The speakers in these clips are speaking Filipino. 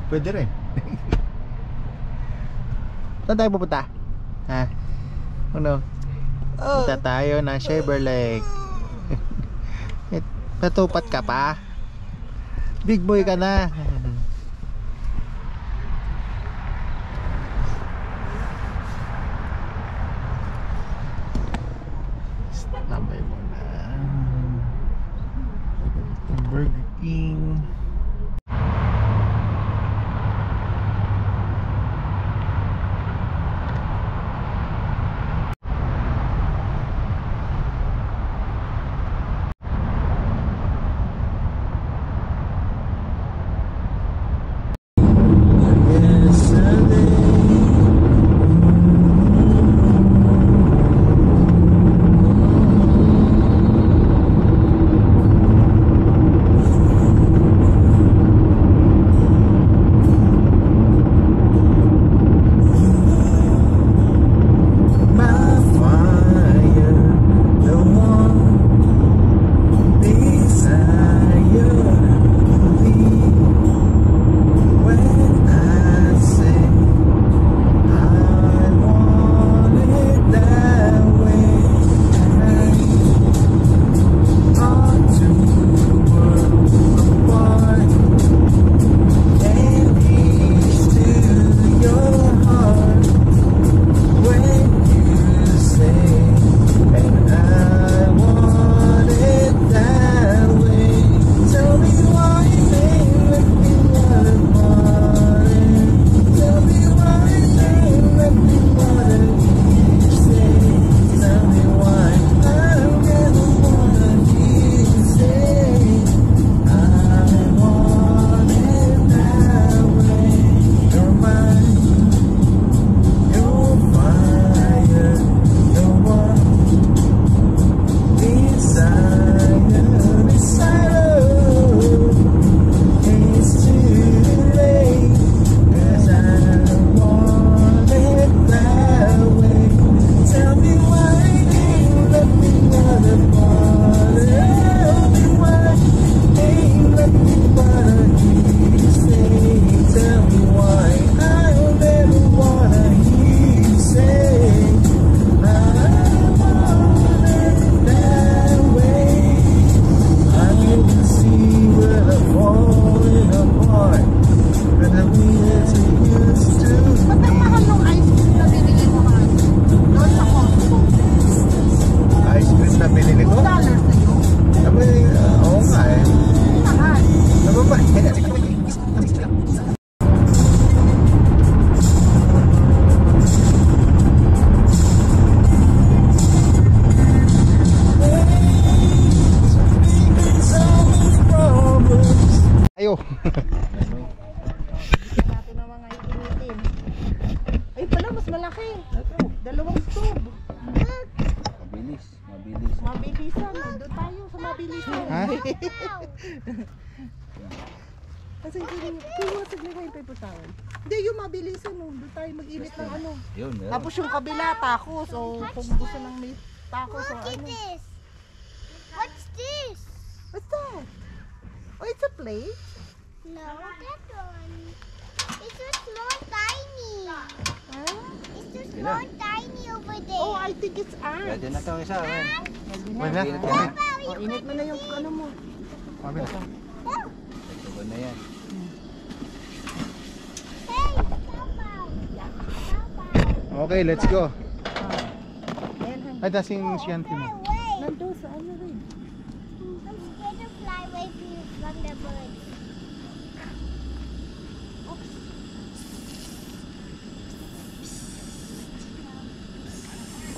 Pwede rin. Saan tayo pupunta? Ha? Ano? Punta tayo ng Shaver Lake. Natupat ka pa? Big boy ka na. Tambay muna. Burger King. Ayo. Natin ang mga itinitin. Ay pala, mas malaki. Dalawang stove. Mabilis. Mabilisan. Doon tayo sa mabilisan. Ha? Kasi kumasag na kayo piputawan. Hindi, yung mabilisan. Doon tayo mag-init ng ano. Yun, Tapos yung kabila, tacos. O kung gusto ng may tacos o ano. What's this? What's that? Oh, it's a plate? No, that one. It's so small, tiny. Huh? It's so small, tiny over there. Oh, I think it's ants. Pwede na itong isa. Wala. Oh, init mo na yung ano mo. Mabila. Ito na yan. Hey, Papa. Okay, let's go. Ayan, Ay, dasing siyante mo. Wait. nandun sa ano rin. I'm scared to fly away from the birds.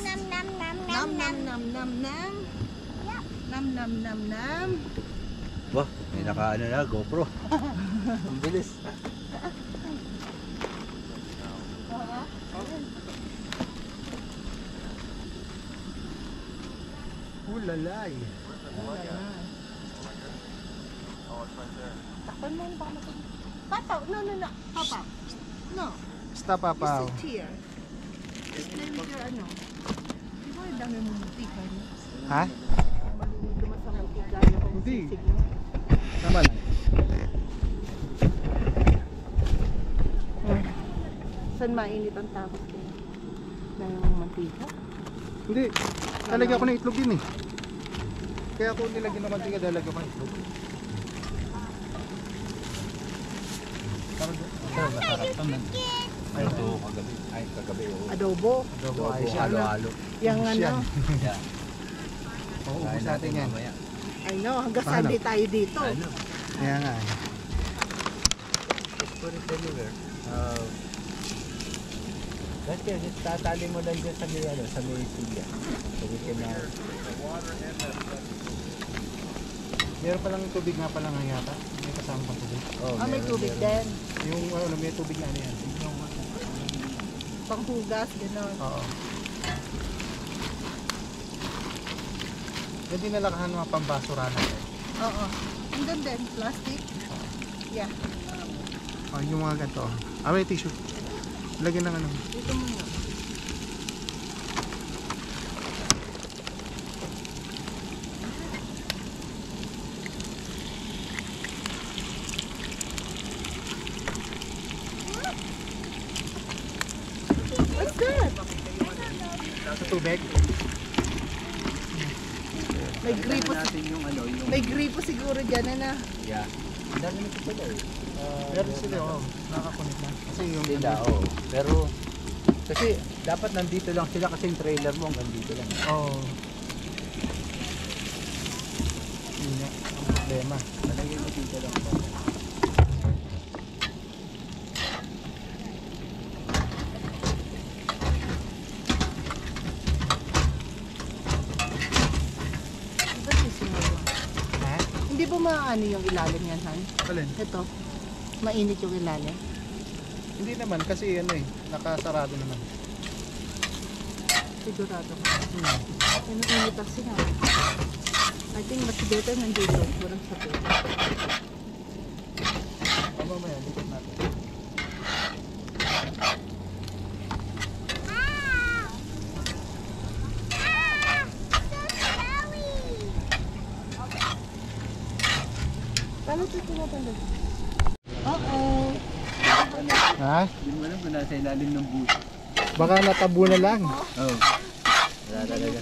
Nam nam nam nam Nam nam. nam nam nam nam. Nam nam nam nam. Wah, may naka ano na, GoPro. Ang bilis. Ulalay. Takpan mo yung baka matulog. Papa, no. Papa. No. Stop, Papa. You sit here. Just play with your ano. Di ba yung dami mong mutika niya? Ha? Malumas ang mutika niya kung Hindi. sisig mo. Tama lang. Minsan mainit ang tapos din. Ng mantika. Hindi. Lalagyan ko ng itlog din eh. Kaya ako nilagyan ng mantika, lalagyan ko ng itlog. Masarap to man. Ay, ito kagabi. Ay, kagabi. Oh. Adobo. Adobo, Adobo, ayos yan. halo-halo. Yung Ubus ano. yan. Yeah. Ubus Kain natin yan. mamaya. I know, hanggang Paano? Sunday tayo dito. Ano? Kaya nga eh. Just put it anywhere. That's it. Just tatali mo lang dyan sa may, ano, sa may silya. So we can Meron palang tubig nga pala nga yata. May kasama pang tubig. May tubig din. Yung ano, may tubig na ano yan. Yung, Panghugas, gano'n. oo. Yung dinalakahan mga pambasura natin. Oo. Andun din, plastic. Yeah. Oh, yung mga ganito. May tissue. Lagyan ng ano. Dito muna. What's that? Sa tubig. May gripo, natin yung ano, yung... may gripo siguro dyan, ano? Yeah. Ang dami nito pala eh. Pero sila, oo. Nakakunik na. Kasi yung Sila, oo. Pero, kasi dapat nandito lang sila kasi yung trailer mo hanggang dito lang. Oo. Yun nga. Ang problema. Nalagay mo dito lang. Ba't sisimula? Ha? Hindi ba maano yung ilalim yan, Han? Alin? Ito. Mainit yung ilalim. Hindi naman kasi ano eh. Nakasarado naman. Sigurado ko. Yung init ang sinabi. I think mas better nandito. Walang sabi. Mamaya, likot natin. Paano ito tinatanda? Oo. Ha? Hindi mo alam kung nasa ilalim ng buto. Baka natabo na lang. Oo. Wala talaga.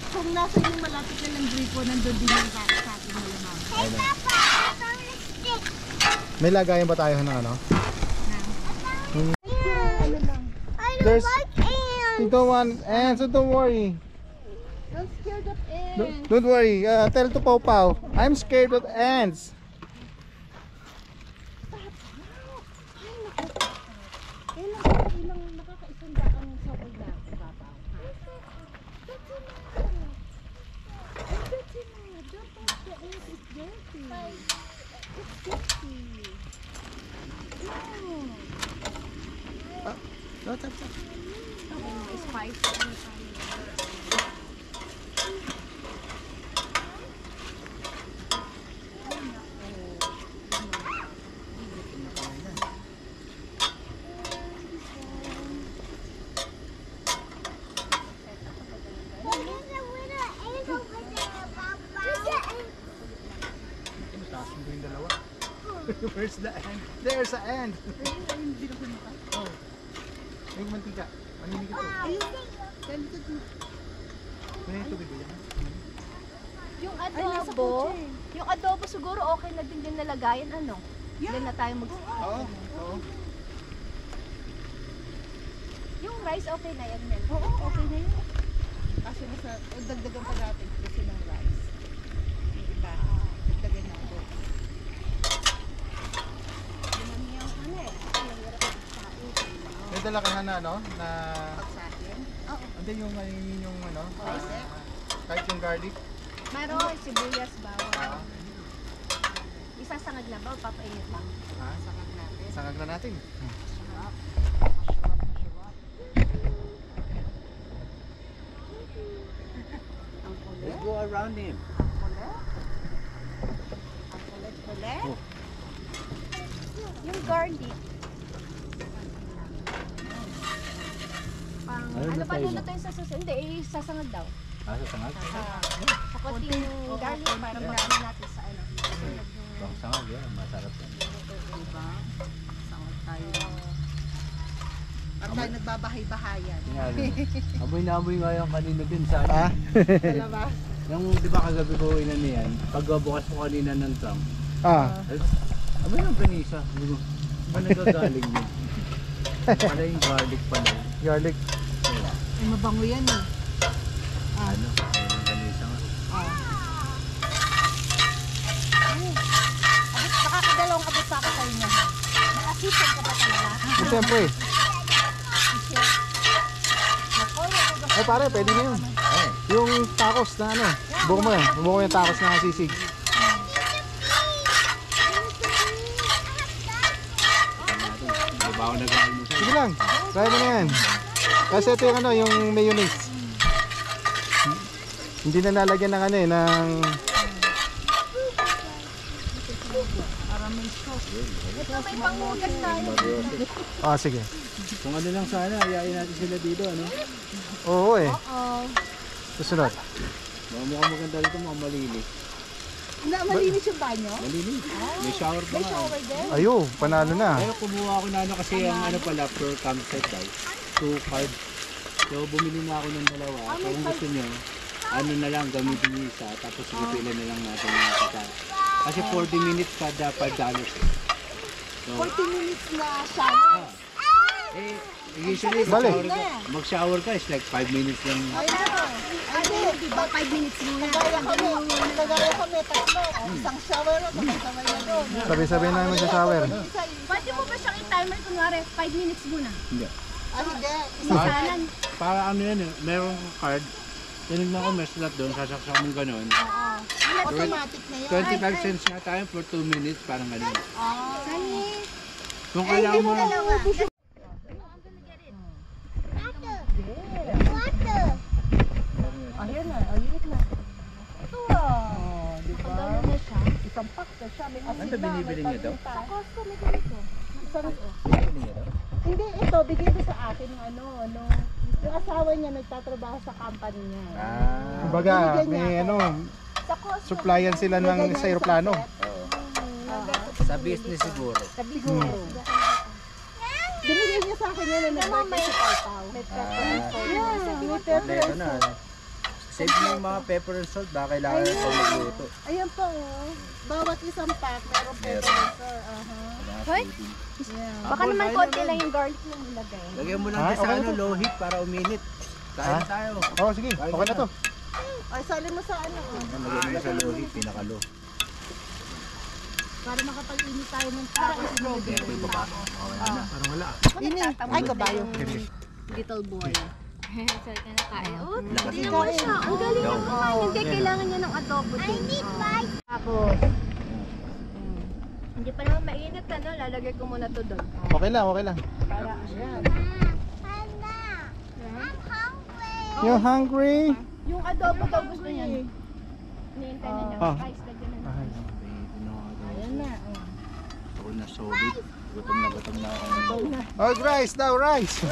Kung nasa yung malapit na ng gripo, nandun din yung sa ating malamang. Hey, Papa, I found a stick. May lagayan ba tayo ng ano? Ano lang? I don't There's- like ants. You don't want ants, so don't worry. Don't scared of ants. Don't worry. Tell to Pau Pau. I'm scared of ants. Ilang nakakaisanda ang sawag na bata. That's enough. Don't touch the ant. It's dirty. It's dirty. No. Stop. It's spicy. There's a little ant over there, Papa. There's an ant. Yung dalawa. Where's the ant? There's an ant. Oh. Yung mantika. Maninig ito. May tubig ba yan? Yung adobo, yung adobo siguro okay na din nalagayan, ano? Ilan na tayo Oo. Oo. Yung rice okay na yan, Mel. Oo, okay na yun. Kasi nasa, dagdagan pa natin kasi ng rice. Diba? Dagdagan na ako. May dala ka na ano? Na... Pagsahin. Oo. Hindi yung ano? Rice Kahit yung garlic. Meron, sibuyas, bawang. Isasangag lang ba o papainit lang? Ha? Sakag natin. Sangag na natin. Ang kulit. Let's go around him. Ang kulit. Ang kulit-kulit. Oh. Yung garlic. Ano Ano na pa tayo? lulutuin sa susunod? Hindi, sasangag daw. Sa sangag? Sa konting garlic para marami natin sa ano. Susunod yung... Bang sangag, yan. Masarap yan. Diba? Sangag tayo. tayo nagbabahay-bahayan. Amoy na amoy nga yung kanina din sa ano. Ah? Dalawa. Yung di ba kagabi ko inan yan, pagbukas ko kanina ng trunk, Ah. ay, amoy ng panisa. Sabi ko, ba nagagaling yun? Pala yung garlic pala. Garlic. Ay, mabango yan eh. Ano? Ayun yung panisa nga. Nakakadalawang abot pa ako sa inyo. Assistant ka pa talaga. Siyempre. Ay pare, pwede na yun. Ay, Yung tacos na ano. Buko mo yan. Buko mo yung tacos na sisig. di ba ako nag-almusal? Sige lang. Try mo na yan. Kasi ito yung ano, yung mayonnaise. Hindi na nalagyan ng ano eh, ng... Ito may panghugas tayo. Ah, sige. Kung ano lang sana, ayayin natin sila dito, ano? Oo eh. Oo. Susunod. Mga mukhang maganda dito, mga malinis. Malinis yung banyo? Malinis. May shower pa nga. Ayo, panalo na. Kaya kumuha ako na ano kasi ang ano pala, per campsite guys. 2 card. So bumili na ako ng dalawa. Kung gusto nyo, ano na lang gamitin nyo isa. Tapos ipilan na lang natin yung kasal. Kasi 40 minutes kada $5. So, 40 minutes na shower. eh, usually Balik. mag-shower ka is like 5 minutes lang. Ay na. Ay, di ba 5 minutes muna? Nagaya kami, tatlo. Isang shower at sabay na doon. Sabay-sabay na mag-shower. Pwede mo ba siyang i-timer? Kunwari, 5 minutes muna. Hindi. Ah, hindi. Isasalan. Para ano yan eh, merong card. Tinignan ko may slot doon, sasaksak mong gano'n. Automatic na yun. 25 cents nga tayo for 2 minutes, parang gano'n. Sali. Kung kailangan mo, Ayun na, ayun na. Ito ah. Di ba? Dalo na siya. Isang pack na siya. May asin ano ito binibili niyo daw? Sa Costco may ganito. Hindi, ito, bigay ko sa akin ng ano, yung asawa niya nagtatrabaho sa company niya. Ah. Kumbaga, may ano, Sa Costco. supplyan sila ng sa aeroplano. Sa business siguro. Sa Bigoro. Binigay niya sa akin yun na nag-birthday si Pau. Kompleto na. Save mo yung mga pepper and salt, baka kailangan ito magluto. Ayan pa oh. Bawat isang pack, meron pepper. Hoy, Yeah. baka naman konti lang yung garlic na nilagay. Lagyan mo lang Ah, din sa okay ano, na to. low heat para uminit. Kain Ah? tayo. Oo, sige. Okay na to. Ay, sali mo sa ano. Lagyan mo lang sa low heat, pinaka-low. Para makapag-init tayo ng tacos strawberry. Parang wala. Ini, ay kabayo. Little boy. Sorry ka na kain. Oh, Lakas tingnan mo. mo siya. Ang galing niya kumain. Hindi, kailangan niya ng adobo din. Tapos, Hindi pa naman mainit, ano? Lalagay ko muna to doon. Okay lang, okay lang. para, ayan. You're hungry? Yung adobo daw gusto niya. Hinihintay na niya. Ah. Guys, lagyan na natin. Ayan na. Ako na solid. Gutom na ako. Oh, rice daw, rice.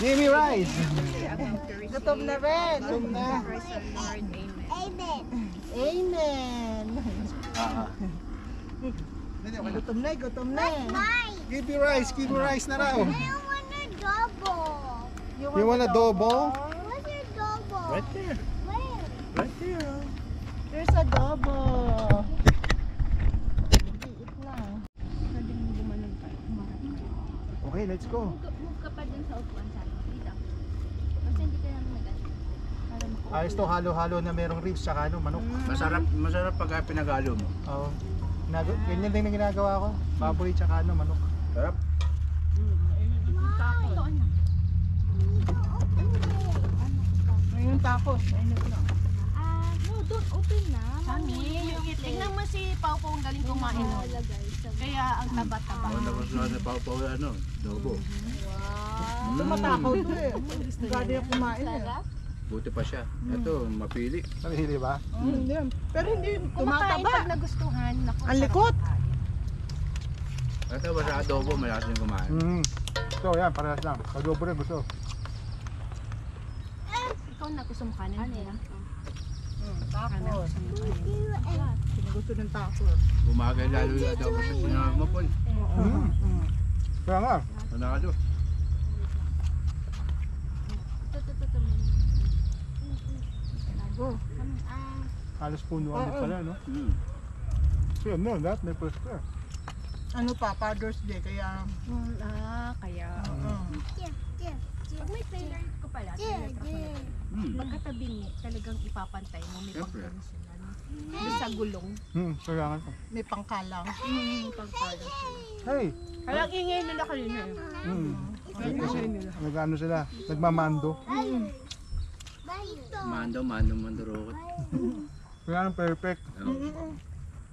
Give me rice. Gutom na rin. Gutom na. Amen. Gutom na, gutom na. Give me rice, give me rice na raw. You You want adobo? Right there. Right there. Oh. There's adobo. Liit lang. Pwede mo gumanon pa. Okay, let's go. Move ka pa dun sa upuan sa akin. Dito. Kasi hindi ka naman nag-ano. Para makuha. Ayos to, halo-halo na merong ribs tsaka ano, manok. Masarap pag pinagalo mo. Oo. Ganyan din ang ginagawa ko. Baboy tsaka ano, manok. Sarap. Ito, ano? Ngayon tacos. Ayun na. No, don't open na. Tingnan mo si Pau Pau ang galing kumain. Kaya ang taba-taba. Tapos na pa ano, adobo. Tumatakaw to eh. Gado yung kumain eh. Buti pa siya. Ito, mapili. Nabihili ba? Hindi. Pero hindi Kumakain tumataba. pag nagustuhan. Naku, Ang likot. Ito ba sa adobo, malakas yung kumain. So, yan, parehas lang. Adobo rin gusto. ikaw na gusto mo kanin. Ano yan? Tacos. Gusto ng tacos. Bumagay lalo yung adobo sa sinama mo, Paul. Kaya nga. Ano ka doon? Oh. Halos punuan din pala, no? Hmm. So, no, that may pwesto. Ano pa, Father's Day, kaya... Kaya. Yeah. Pag may trailer ko pala, trailer truck na Hmm. pagkatabi niya, talagang ipapantay mo. May Siyempre. pagkano sila. No? Doon sa gulong. Kailangan ko. May pangkalang. Pagpala sila. Hey! Kaya ingay nila kanina eh. Kasi nag-ano sila, nagmamando. Mando, mandurukot. Kailangan perfect.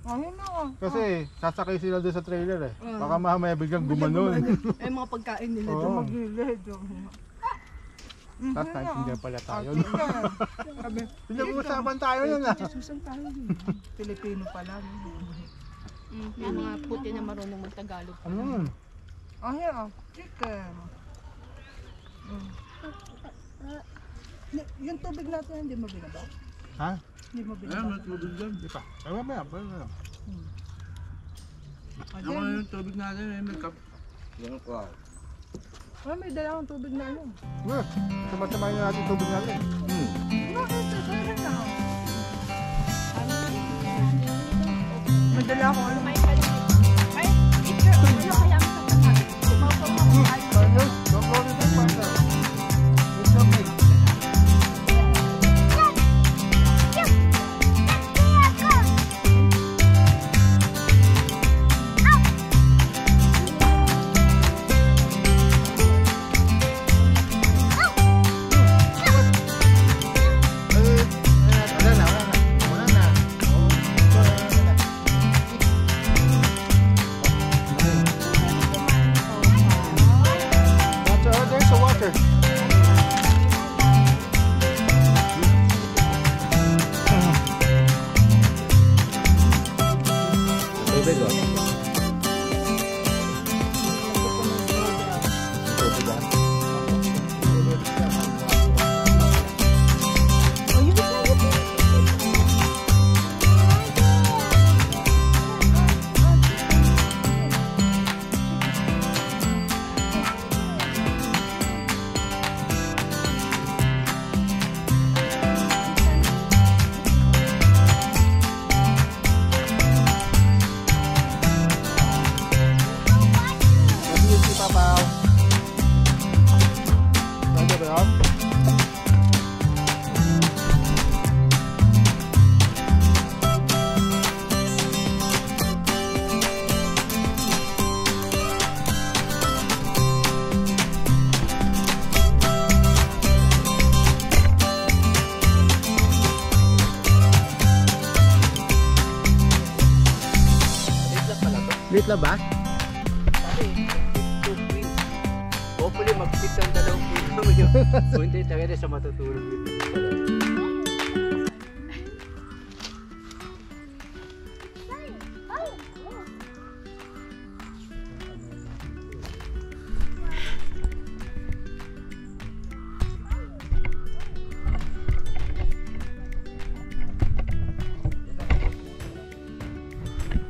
Ayun na ako. Kasi sasakay sila doon sa trailer eh. Baka mamaya biglang gumanon. Eh, mga pagkain nila Oo. doon magigilid. Tapos naintindihan pala tayo. Sabi, Pinag-uusapan tayo nun ah. susan tayo yun. Pilipino pala. Yung mga puti na marunong magtagalog. Ano yun? Ayun ah, chicken. Yung tubig natin hindi mo binaba? Ha? Hindi mo Ayun, binaba? may tubig dyan. Di pa. Ay, mamaya. Ako yung tubig natin, may cup. Wow. May dala akong tubig na ano. Sama-samahin na natin tubig natin. May dala akong ano. May paligid. Ay, it's your own. Kaya mo sa pagkain. Maupaw mo ay. Ano? Don't worry about partner. It's okay. There's a water. Tubig oh. Tubig ah. What do you see, Papa? Pwede ba yun? Lit na ba? Hopefully mag-fit ang dalawang kilo yun. Kung hindi, talaga sa matutulog dito.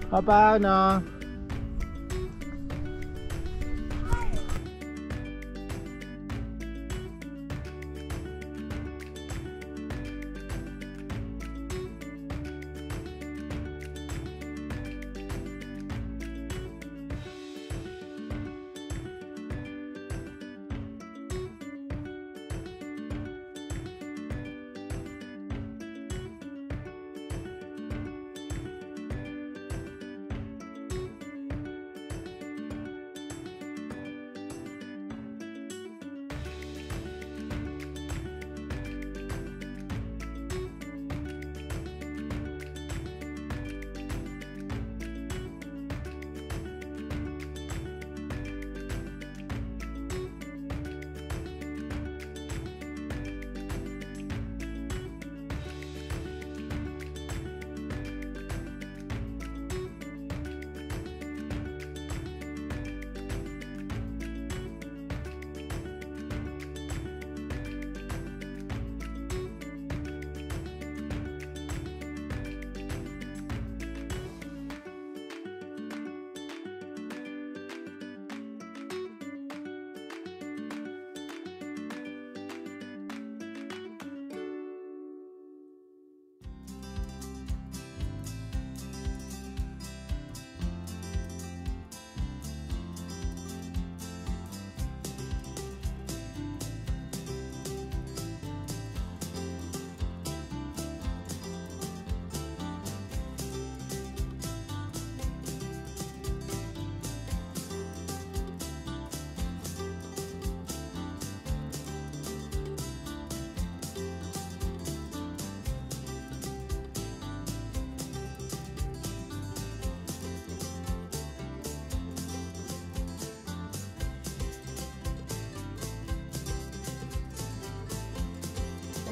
Papa, ano?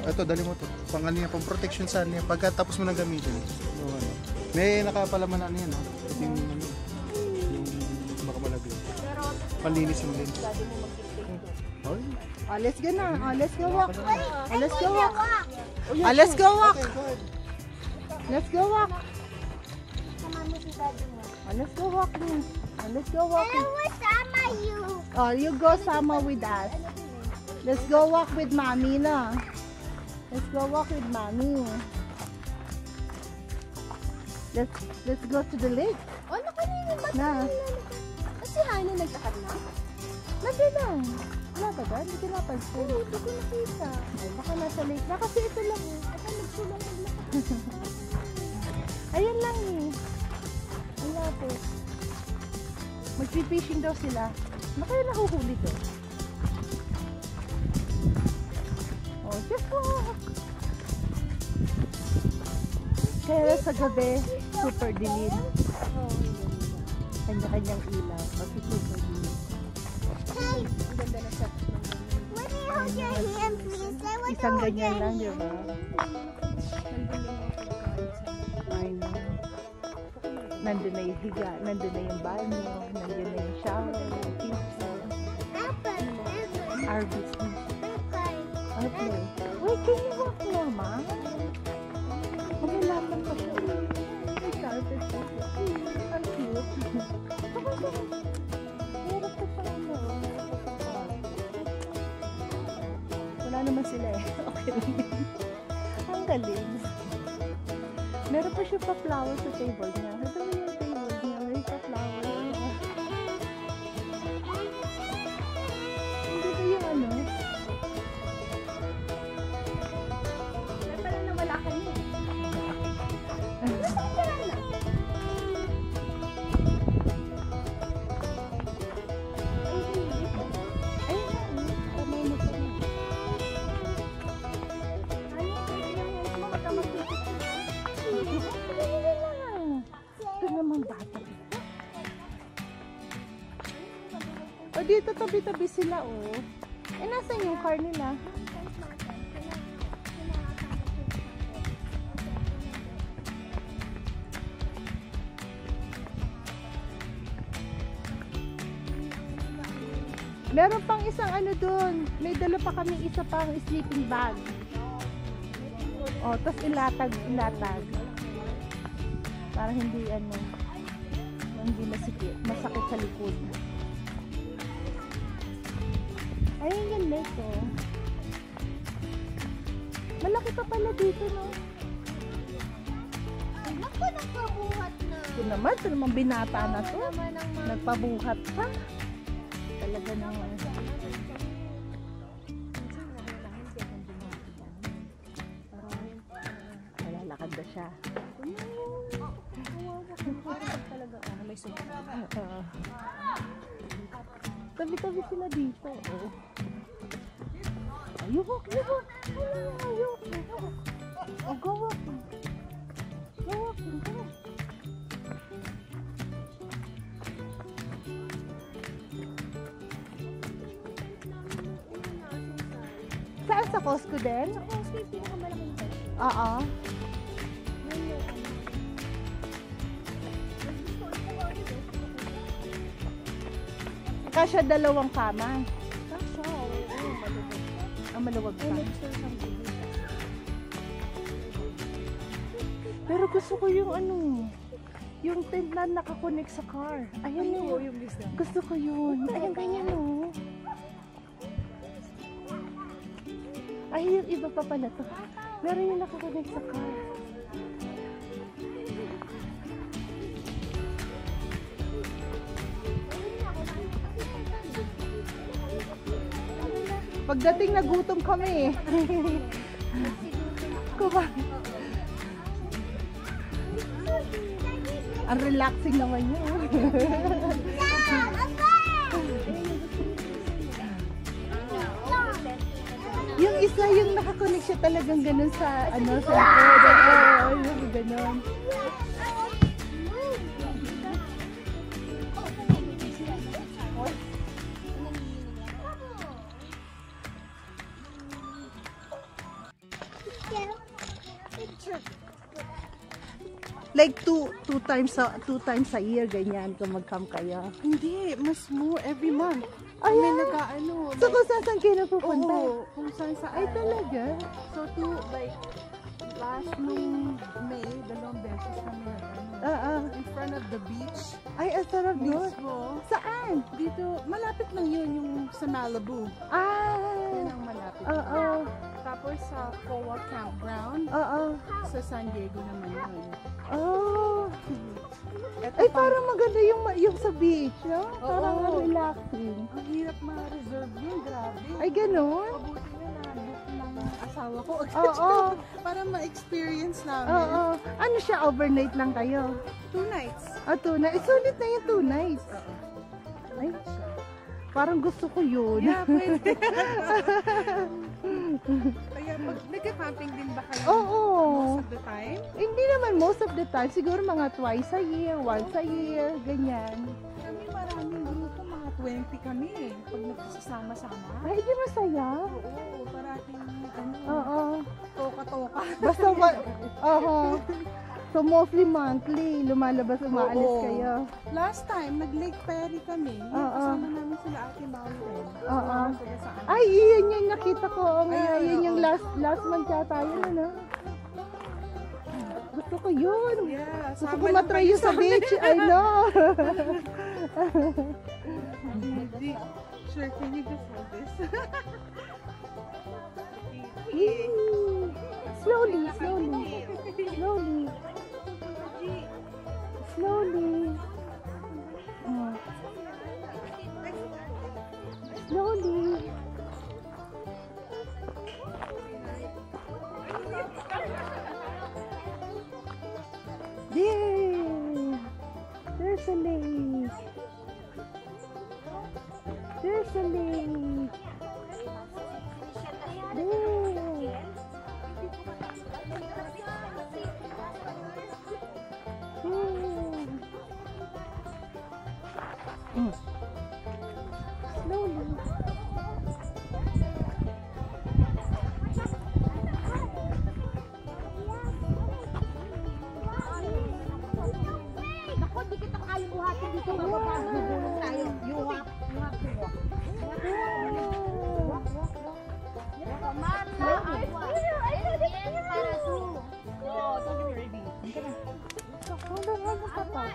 Ito, dali mo to. Pang ano yan, pang protection sa ano yan. Pagka tapos mo na gamitin. Yung ano. May nakapalaman na ano yan, ha? Yung ano, yung baka malaglag. Panlinis yung lens. Ay. Oh, let's go na. Oh, let's go walk. Oh, let's go walk. Okay, Oh, let's go walk. go ahead. Let's go walk. Sama mo si daddy mo. Oh, let's go walk. Oh, let's go walk. Pero sama you. Oh, you go sama with us. Let's go walk with mommy na. Let's go walk with mommy. Let's go to the lake. Oh, nakanina ba? Na. Kasi Hana nagtakad na. Nandun na. Wala ba ba? Hindi ko napansin. Hindi ko nakita. Ay, baka nasa lake na. Kasi ito lang. Baka nagsulong na. Ayan lang eh. Wala po. Magpipishing daw sila. Kaya nahuhuli to. Oh, just walk. Kaya sa gabi, super dilim. Kanya-kanyang ilaw. Kasi super dilim. Hey, Ang ganda na siya. let me hold your hand, please. I want to Isang hold ganyan your lang, hand. di ba? I know. Nandun na yung higa, nandun na yung banyo, nandun na yung shower, yung pizza, Apple, apple, our business. apple. Okay. Wait, can you walk naman? Magalaman pa siya. May carpet pa siya. Ang cute. Meron pa siya ano. Wala naman sila eh. Okay lang yun. Ang galing. Meron pa siya pa-flower sa table niya. Ito mo yung table niya. May pa-flower. Hindi ba yung ano? Kaya pala nawala ka niya. O dito tabi-tabi sila oh. Eh nasan yung car nila? Meron pang isang ano dun. May dala pa kami isa pang sleeping bag. Oh, tapos ilatag. Para hindi ano, hindi masakit sa likod. Ayun yung lake oh. Malaki pa pala dito no. Naku, nakabuhat na. Ito naman binata na to. Naman ang mga Nagpabuhat pa. Talaga na. Malalakad na siya. May sumunod. Tabi-tabi sila dito. Oh. Ayok. Ayok. Oh, go walk. Go walk. Go. Saan sa Costco din? Sa Costco yung pinakamalaking bed. Oo. Kasya dalawang kama. Kaso, maluwag. Ang maluwag pa. Gusto isang bibig. Pero gusto ko yung ano, yung tent na nakakonect sa car. Ayan yun. yung gusto. Gusto ko yun. Ayan, ganyan o. Ay, yung iba pa pala to. Meron yung nakakonect sa car. Pagdating nagutom kami eh. Kumain. Ang relaxing naman yun. Yung isa yung nakakonect siya talagang ganun sa ano sa likod. Yung ganun. Like two times a year, ganyan, kung mag-camp kayo. Hindi, mas more every month. Ay, May nag-ano. So kung saan kayo napupunta? Oo, kung saan saan. Ay, talaga? So last nung May, 2 beses kami in front of the beach. Ay, ang sarap doon. Mismo. Saan? Dito, malapit lang yun yung sa Malibu. Yan ang malapit. Oo. Tapos sa Kowa Campground, Oo. sa San Diego naman yun. Oh. Eto Ay, pa- parang maganda yung sa beach, no? Parang Oo. relaxing. Ang hirap ma-reserve yun, grabe. Ay, ganun? Mabuti na na-book ng asawa ko. Oo. Para ma-experience namin. Oo. Ano siya, overnight lang kayo? 2 nights. 2 nights. Sulit na yung 2 nights. Ay, parang gusto ko yun. Yeah, pwede. Kaya pag nagka-camping din ba kayo Oo. most of the time? Hindi naman most of the time. Siguro mga twice a year, once a year, ganyan. Kami maraming grupo, mga 20 kami pag nagsasama-sama. Ay, di masaya. Oo, parating Oo. toka-toka. Basta So mostly monthly, lumalabas, umaalis Oo. kayo. Last time, nag-Lake Perry kami. Kasama namin sila Ate Maureen. Oo. Sila sa amin. Ay, iyan yung nakita ko. Ay, Yun yung oo. last month yata yun, ano? Gusto ko yun. Yeah, Gusto sama ko lang matry kayo yun sa beach. I know. Hindi. Sure, can you just hold this? Slowly, slowly. Slowly. Slowly. Slowly. Yay! There's a lake. There's a lake. Yay! Slowly. Naku, di kita kayang buhatin dito. Mababagulong tayo. You have to walk. Hold on, Papa.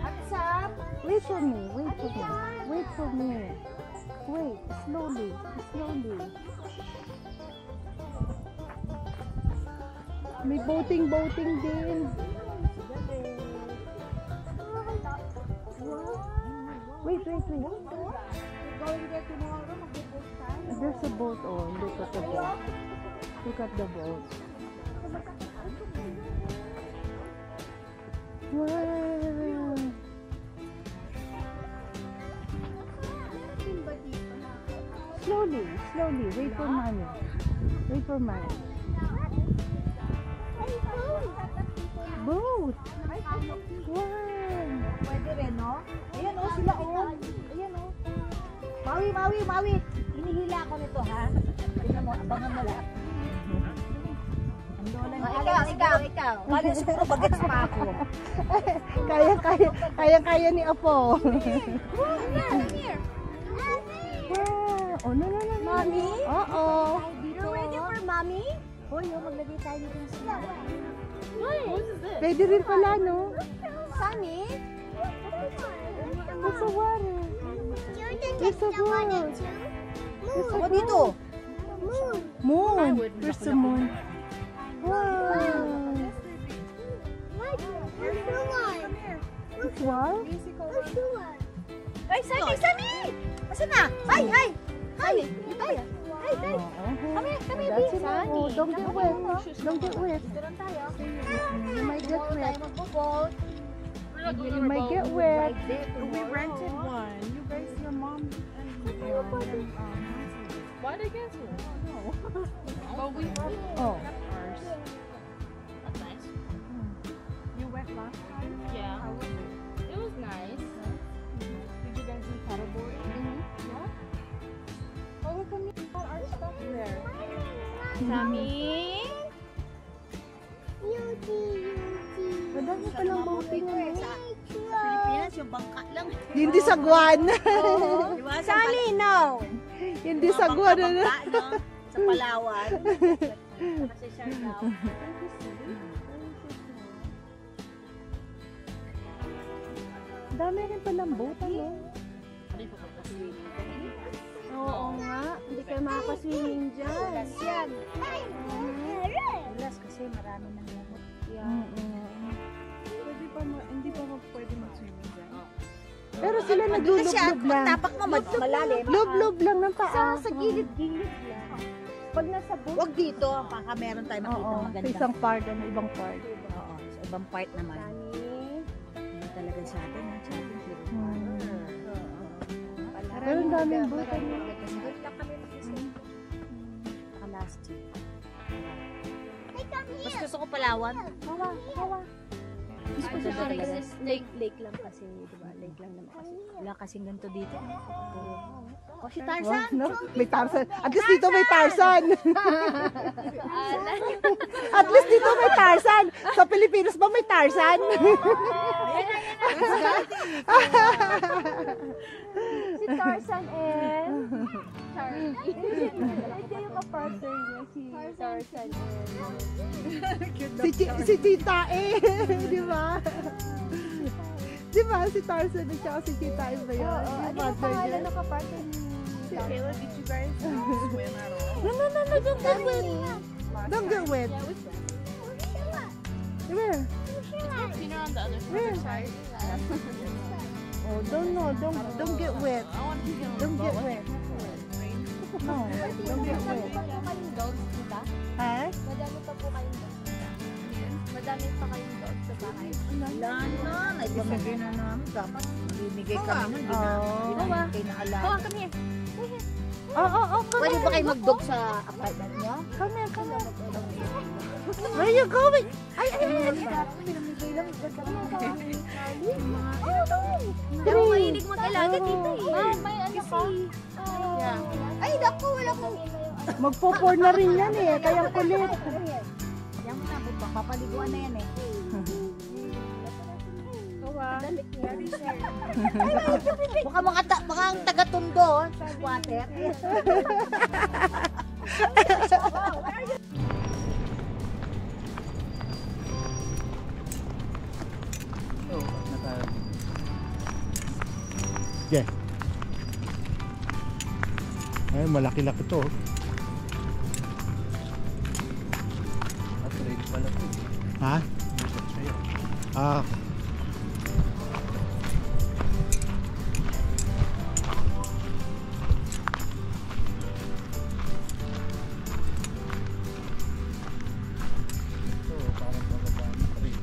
What's up? Wait for me. Wait for me. Wait, slowly. May boating din. Wait. Going there tomorrow, mag-book tayo. There's a boat on. Look at the boat. Look at the boat. Wow. Slowly. Wait for mommy. Boat. Wow. Pwede rin, no? Ayan, oh, sila, oh. Ayan, oh. Mawi. Hinihila ako nito, ha? Tingnan mo, abangan mo lang. Ikaw. Wala siguro bagets pa ako. Kaya ni Apo. Come here. Wow. Oh, no. Mommy? Oo. You're ready for mommy? Hoy, maglagay tayo dito ng sila. Pwede rin pala, no? Sunny? There's a water. Jordan, There's a the one boat. and two. There's a O, dito. moon. There's the moon. Wow. Where's the one? This one? Where's the one? Ay, Sunny! Asan na? Ay! Sunny! Kami, That's enough. Oh, don't get wet. Dito lang tayo. You might get Tayo wet. magbo-boat. You might get wet. We rented one. You guys, your mom and Why did I cancel it? no. But we were Oh. ours. That's nice. You went last time? Yeah. How was it? It was nice. Did you guys do paddleboarding? Yeah? Oh, look at me. All our stuff there. Sammy? Madami palang boating ano. Sa Pilipinas, yung bangka lang. Hindi sagwan. Di ba? Sa Malinaw. Hindi sagwan. Ano? bangka, no? Sa Palawan. Kasi Siargao. Dami rin palang boat, ano? Oo nga. Hindi kayo makakaswimming dyan. Ulas yan. Ulas kasi marami ng lamot. Yan. Pwede pa hindi pa pwede mag-swimming dyan. Pero sila naglulublob lang. Tapak mo, malalim. Lublob lang ng paa. Sa gilid-gilid lang. Pag nasa boat. Huwag dito, baka meron tayo makita Oo, sa maganda. isang part, ano, ibang part. Oo, sa ibang part naman. Hindi talaga sa atin. Sa atin, Pero ang daming boat, ano. last year. Mas gusto ko Palawan. Hawa. Mas gusto ko talaga. Lake lang kasi, di ba? Lake lang naman kasi. Wala kasing ganito dito. O si Tarzan. No? May Tarzan. At least dito may Tarzan. At least dito may Tarzan. Sa Pilipinas ba may Tarzan? Si Tarzan and Charlie. Ito yung kapartner niya, si Tarzan and si Tita di ba? Di ba si Tarzan at saka si Tita ba yun? Oo, ano yung pangalan ng kapartner niya? Kayla, did you guys swim at all? No, don't get wet. Don't get wet. Where? You know, on the other side. Oh, don't get wet. I want to get Don't get wet. No, don't get wet. Ha? Madami pa po kayong dogs. Madami pa kayong dogs sa bahay. Wala na. Naibamigay na namin. Dapat bibigay kami nun. Hindi namin kayo naalala. Come here. Oh, Pwede ba kayo mag-dog sa apartment niyo? Come here. Where are you going? Ay. Pinamigay lang. Pero mahilig mag-alaga dito eh. May ano ka? Ay, naku, wala ko. Magpo-pour na rin yan eh. Kaya kulit. Yan mo na, papaliguan na yan eh. Baka ang taga-tundo sa water. Yeah. Ay, malaki-laki to. At ready pala po. Ha? Ah. Ito, parang pababa na rin.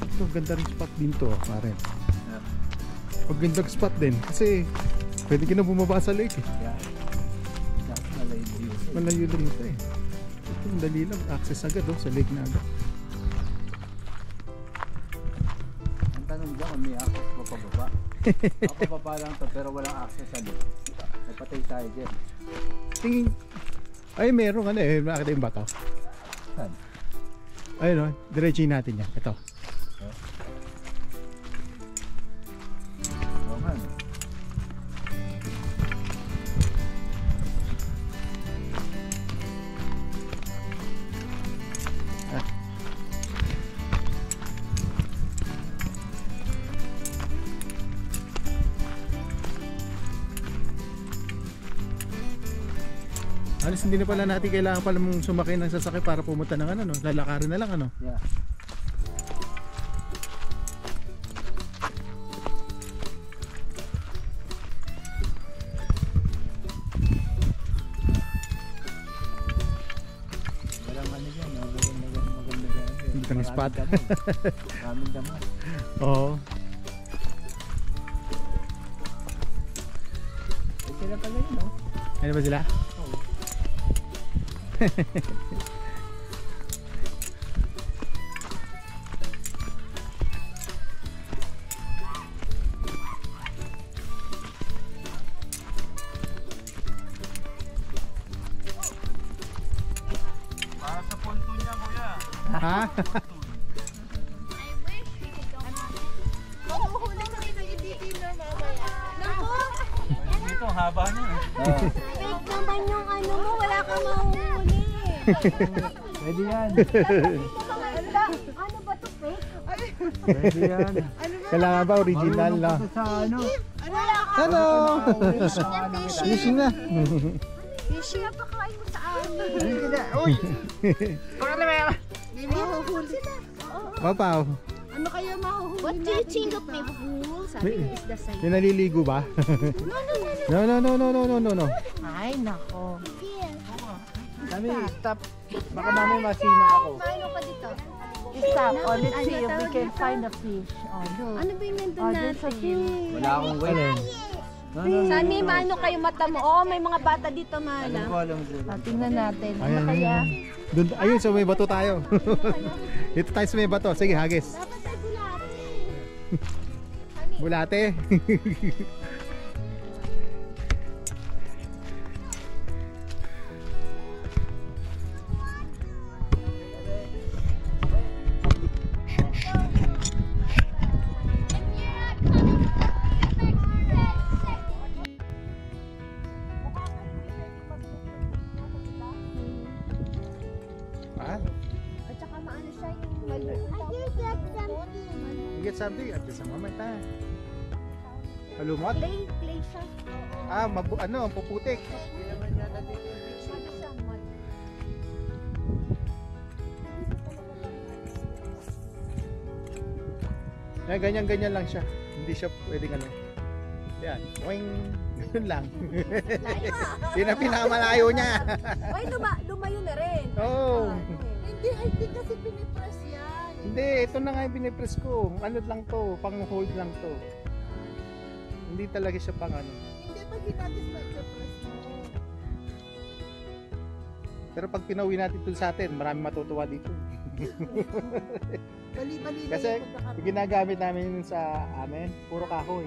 Ito, ganda rin spot din to, pare. Pag gandang spot din, kasi pwede ka na bumaba sa lake eh. Yan. Dapat malayo dito. Malayo din ito eh. Ito, ang dali lang, access agad sa lake na agad. Ang tanong dyan kung may access pa pababa. Pababa lang to pero walang access sa lake. May patay tayo dyan. Tingin, ay meron ano eh, nakita yung bato. Saan? Ayun o, diretsuhin natin yan. Ito. Oo nga no. Alis, hindi na pala natin kailangan pala mong sumakay ng sasakay para pumunta ng ano, no? Lalakarin na lang ano. Yeah. Walang ano dyan, maganda dyan. Hindi ka spot. Maraming damo. Oo. Eh sila pala yun, no? Ano ba sila? Oo. Ha? Mahuhuli kami ng ititino mamaya. Naku! Ito, haba niya. Fake naman yung ano mo, wala kang mahuhuli. Pwede yan. Ano ba to, fake? Pwede yan. Kailangan ba original lang? Sa ano? Hello! Fishing na. Fishing. Napakain mo sa amin. Uy! May mahuhuli. Papaw, Ano kaya mahuhuli? What do you think of me, fool? Sabi ko is the same. may naliligo ba? No. Ay, nako. Kami, stop. Baka mamaya masima ako. Paano ka dito? Stop. Oh, let's see if we can find a fish. Oh, look. Ano ba yung nandun Oh, there's a natin? fish. Wala akong weight. Sani, maano kayo mata mo? Oh, may mga bata dito, Alam mahala. ko, alam ko. Oh, tingnan natin. Ano Ayan, kaya? Doon, ayun, sa may bato tayo. Dito tayo sa may bato. Sige, hagis. Dapat ay bulate. Bulate. Ah, At saka maano siya yung maliit. you get something? At sa mamay ta. Halumot? Play siya. Ah, ano, puputik. Yan, ganyan-ganyan lang siya. Hindi siya pwedeng ano. Yan, wing, ganun lang. Yun ang pinakamalayo niya. Ay, lumayo na rin. Oo. Hindi kasi pinipress yan. Hindi, ito na nga yung binipress ko. Ano lang to, pang hold lang to. Hindi talaga siya pang ano. Hindi pag hinatis na i-press mo. Pero pag pinauwi natin ito sa atin, marami matutuwa dito. Bali-bali na Kasi yung pagkakataon. yung ginagamit namin sa amin, puro kahoy.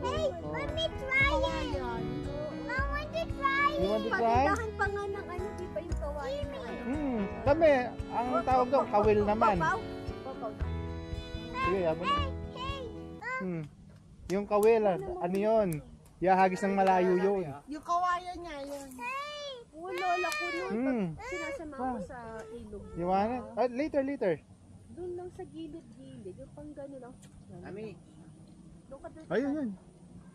Hey, Oh. let me try it. I want to try You want to try? Pagandahan pa nga ng ano, di pa yung kawain na ano. Kami, ang tawag doon, kawil naman. Papaw? Sige, yaman. Yung kawil, ano yun? Yahagis ng malayo yun. Yung kawayan niya, yun. Oo, lola ko nun. Hmm. Sinasama ko sa ilog. You want it? Ah, later. Doon lang sa gilid-gilid. Yung pang gano'n lang. Ami, Doon ka doon. Ayun yun.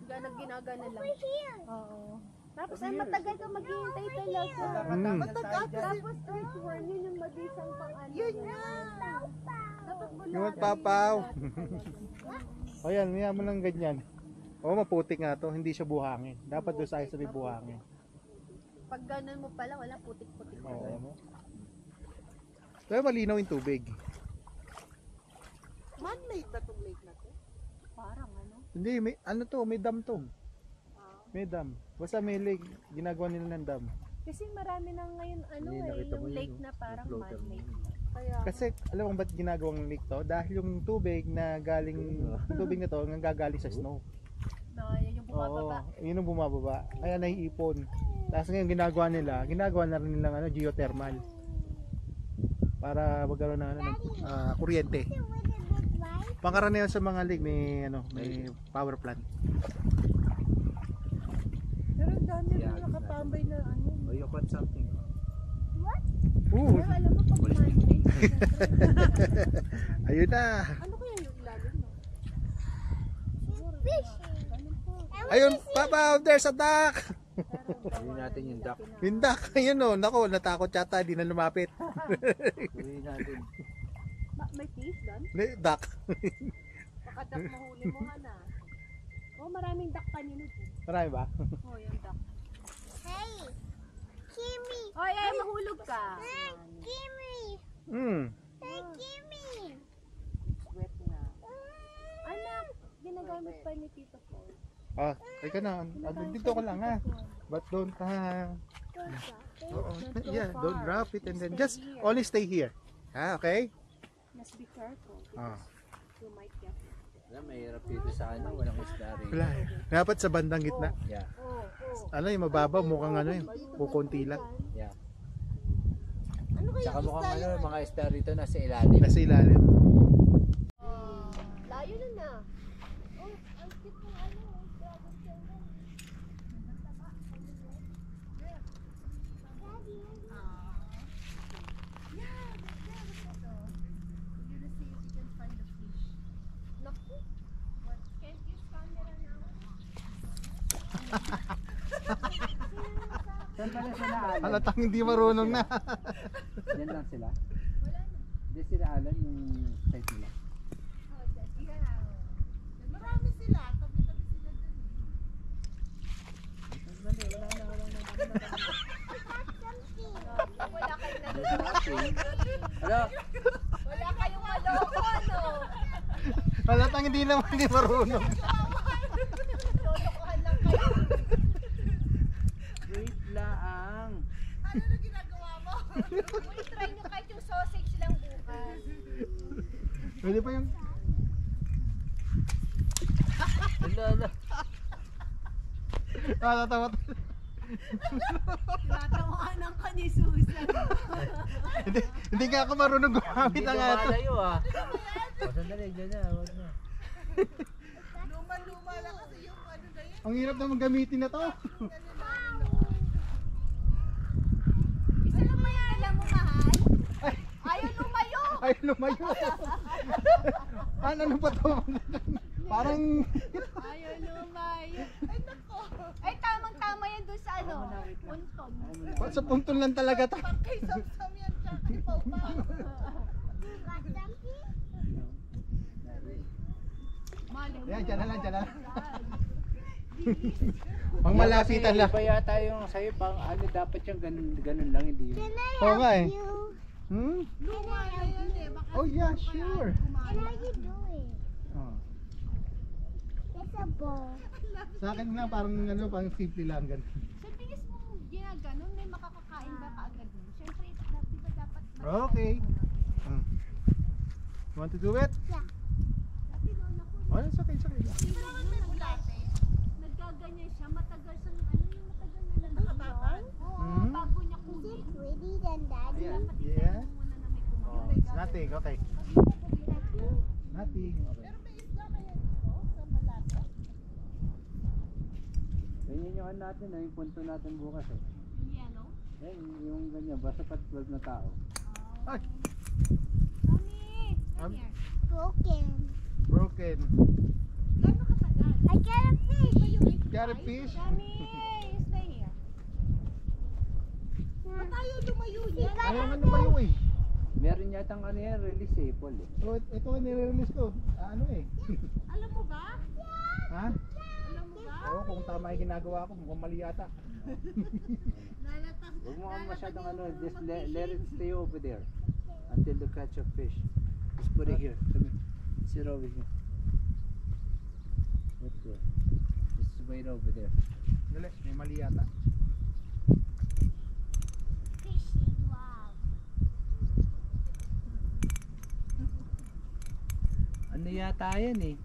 Ginagana lang. Oo. Tapos ay matagal ka maghihintay talaga. Matagal kasi. Tapos earthworm, yun yung mabisang pang ano. Yun nga. Dapat You want papaw? O yan, may mo lang ganyan. O, maputik nga to, hindi siya buhangin. Dapat doon sa may buhangin. pag ganun mo pala, wala putik-putik. Oo. Pero malinaw yung tubig. Man-made ba itong lake na to? Parang ano. Hindi, may, ano to, may dam to. May dam. Basta may lake, ginagawa nila ng dam. Kasi marami na ngayon ano Hindi, eh, nakita mo yung yun, lake no? na parang Yung floater man-made. mo. Kaya, Kasi alam mo ba't ginagawang lake to? Dahil yung tubig na galing, yung tubig na to, nanggagaling sa snow. yan yung bumababa. Oo, yun ang bumababa. Kaya naiipon. Tapos ngayon ginagawa na rin nilang ano, geothermal. Para magkaroon ng ano, kuryente. Pangkaraniwan sa mga lake may ano, may power plant. Pero ang dami Yeah, rin nakatambay na ano. oh, you want something? Oo, Pero alam mo pag man-made, ayun na. Ano kaya yung ilalim no? Ayun, Papa, there's a duck. Gawin natin yung duck. Yung duck, ayun o. Nako, natakot yata, di na lumapit. Gawin natin. may fish doon? Duck. Baka duck mahuli mo nga na. Oh, maraming duck kanino dun. Marami ba? Oh, yung duck. Hey, Kimmy. Oh, ay, mahulog ka. Kimmy. Hey, Kimmy. Wet na. Anak, ginagamit pa ni Tito Paul. Ah, teka na. Dito ko lang ha. But don't, yeah, don't drop it and then just only stay here. Ah, okay? Must be careful. Ah. You might get it. Alam, mahirap dito sa ano, walang isda rin. Wala eh. Dapat sa bandang gitna. Yeah, Ano yung mababaw, mukhang ano yun, kukunti lang. yeah. Tsaka mukhang ano, mga isda rito nasa ilalim. Nasa ilalim. Layo na. Oh, ang cute ng ano, dragon tail na. Naku. Can't use camera now. Saan pala sila Alan? Halatang hindi marunong na. Yan lang sila? Hindi sila Alan yung site nila. Marami sila. Tabi-tabi sila dun. Wala kayong Hello? Wala kayong maloko, ano? Halatang hindi naman hindi marunong. Lolokohan lang kayo. Wait lang. Ano na ginagawa mo? Uy, try nyo kahit yung sausage lang bukas. Pwede pa yung... Ala. Tatawa. Tinatawanan ka ni Susan. Hindi nga ako marunong gumamit ng ato. Malayo ah. O, sandali, dyan na. Huwag na. Luma-luma lang kasi yung ano na yun. Ang hirap naman gamitin na to. Isa lang may alam mo, mahal. Ayaw lumayo. Ay, lumayo. Ano pa to? Parang... Ayaw lumayo. Ay, tamang-tama yan doon sa ano, punton. Sa puntol lang talaga to. Kay Sam-Sam yan, tsaka kay Pau-Pau. Yan, dyan na lang, dyan na lang. Pang malapitan lang. Iba yata yung sa'yo, pang ano, dapat yung ganun lang, hindi yun. Oo nga eh. Hmm? Luma na yan eh. Baka Oh yeah, sure. Oh. Sa akin lang parang ano, pang simple lang ganun. Sa bilis mong ginaganon, may makakakain ba kaagad mo? Siyempre, di ba dapat... Okay. Hmm. You want to do it? Yeah. Oh, it's okay, it's okay. Nagkaganyan siya, matagal sa ano yung matagal na nagkaroon. Oo, Mhm. bago niya kunin. Dapat Yeah. i-try mo muna na may kumain. Oh, it's nothing, okay. Nothing, okay. Ganyan yung ano natin, yung punto natin bukas eh. Yung yellow. Yan, yung ganyan, basta pat 12 na tao. Ay, Mami, come here. broken. Gano'n katagal? I got a fish. Got a fish? Mami, you stay here. tayo lumayo yan. Ayaw nga lumayo eh. Meron yatang ano yan, release eh, Paul eh. So, ito nga nire-release ko. Ano eh. Alam mo ba? Ha? Alam mo ba? Oo, kung tama yung ginagawa ko, mukhang mali yata. Lalatang. Huwag mo kang masyadong ano, just let it stay over there until you catch a fish. Just put it here. Come here. Sit over here. Wait there. Just wait over there. Dali, may mali yata. Ano yata yan eh?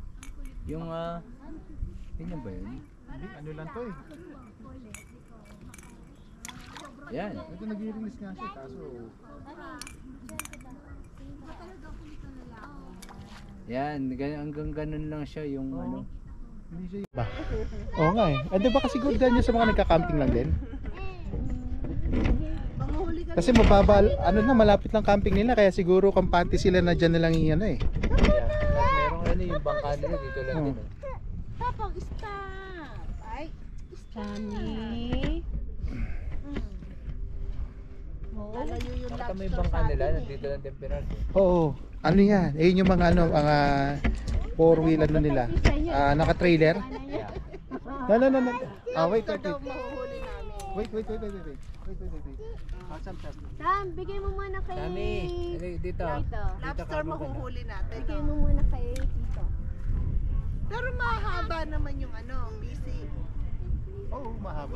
Yung ganyan ba yun? Hindi, ano lang to eh. Yan. Ito nag-release nga siya, kaso... Yan, hanggang ganun lang siya yung ano. Hindi siya ba? Oo nga eh. Ando ba kasi good yan sa mga nagka-camping lang din? Kasi mababa, ano na, malapit lang camping nila, kaya siguro kampante sila na dyan na lang yung ano eh. Yeah. Merong ano yung bangka nila dito lang din eh. Tapang stop. Ay, Kami. lalayo yung Baka may lobster bangka sa nila, atin eh. nandito lang din Pinar. Oo. Ano yan? Eh yun yung mga ano, mga four wheel ano nila. Naka-trailer. Yeah. No. Wait. Ito daw mahuhuli namin. Wait. Sam. Sam, bigay mo muna kay... Dami. Dito. Dito. Lobster mahuhuli natin. Bigay mo muna kay Tito. Pero mahaba naman yung ano, busy. Oo, mahaba.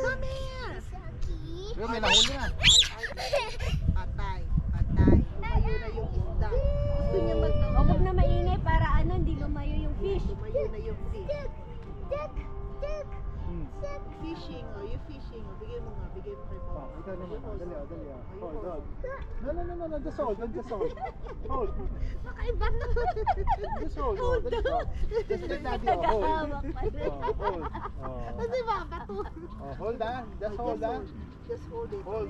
Come here. Pero may nahuli na. Patay. Lumayo na yung isda. Gusto niya O, huwag na maingay para ano, hindi lumayo yung fish. Lumayo na yung fish. Fishing, oh. You fishing, oh. Bigay mo nga. Bigay mo kay Papa. Oh, ikaw naman. Dali, dali. Hold, hold. No. Just hold. Just hold. Hold. Makaiba to. Just hold. Hold. Just let daddy. Oh, hold. Hold. Kasi Papa to. Oh, hold ah. Just hold ah. Just hold it. Hold.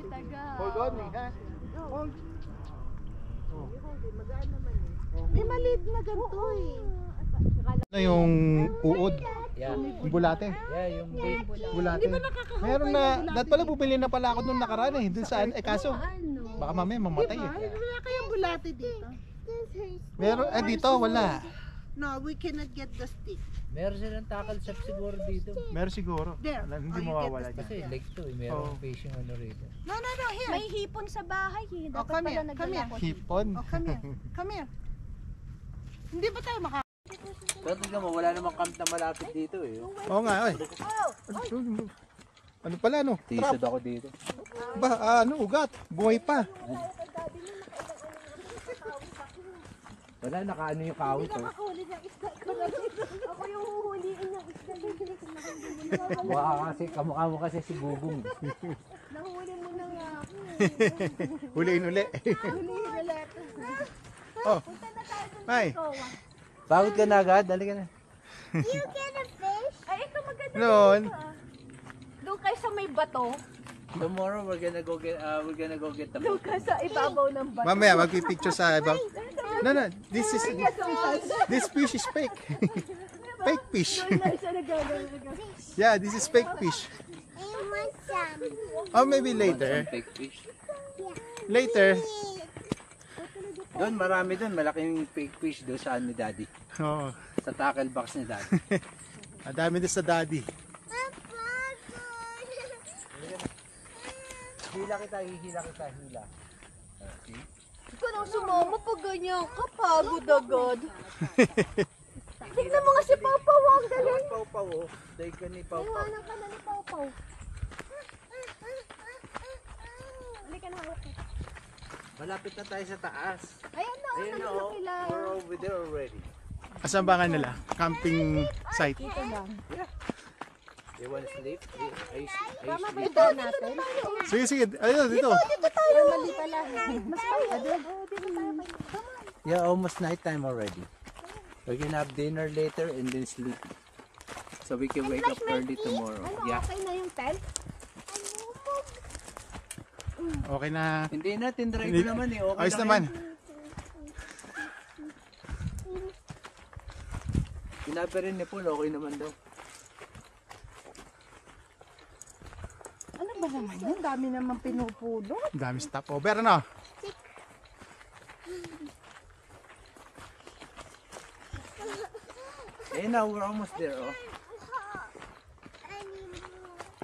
Hold on eh, ha? Hold. Oh. Hold it. Magaan naman eh. May maliit na ganito eh. Ano yung uod? Yeah. Yung bulate? Yeah, yung bait. Bulate. Meron na, dahil pala bumili na pala ako nung nakaraan eh. Dun saan, kaso, baka mamaya mamatay eh. Wala kayang bulate dito. Meron, dito wala. No, we cannot get the stick. Meron silang tackle shop siguro dito. Meron siguro. There. Wala, hindi Oh, you mawawala get the Kasi dyan. lake to eh. Meron Oh. fishing ano rito. No, here. May hipon sa bahay eh. Dapat come pala here, come nagdala ko. Hipon. Oh, come here. Come here. Hindi ba tayo Pero tingnan mo, wala namang camp na malapit dito eh. Oo nga, oy. Ano pala, no? Trap. Tisod ako dito. Ba, ugat. Buhay pa. Wala, nakaano yung kawit oh. Ako yung huhuliin ng isda. Mukha kasi, kamukha mo kasi si Gugong. Nahuli mo na nga ako. Huliin uli. Huliin ulit. Oh. Ay. Pagod ka na agad, dali ka na. Ay, ito maganda. Noon. Doon kayo sa may bato. Tomorrow we're gonna go get the Doon boat. ka sa ibabaw ng bato. Mamaya magpipicture sa ibang. No, this fish is fake. Fake fish. Doon na siya nagagawin. Yeah, this is fake fish. Oh, maybe later. Some fake fish. Later. Doon, marami doon. Malaking fake fish doon saan ni Daddy. Oh, Sa tackle box ni Daddy. ang dami din sa daddy. Hila kita, hila. See? Ikaw nang sumama pag ganyan ka, pagod agad. Tignan mo nga si Papa, wag galing. Pau-pau oh. Dahil ka ni Pau-pau. Iwanan ka na ni Papa. Halika na, hawak ka. Malapit na tayo sa taas. Ayan na, Ayun na nandito oh. sila. We're over there already. Asan ba nga nila? Camping site. Dito lang. You wanna sleep? I Tama ba sleep. ito natin? Sige, sige. Ayun, dito. Dito tayo. Mali pala. Mas mali. Dito tayo. Yeah, almost nighttime already. We're gonna have dinner later and then sleep. So we can wake up early tomorrow. Ano, Yeah. okay na yung tent? Okay na. Hindi na, tinry Hindi- ko naman eh. Okay Ayos lang naman. yan. Sinabi rin ni Paul, okay naman daw. Ano ba naman yan? Dami naman pinupulot. Ang dami stopover, ano? Eh now, we're almost there, oh.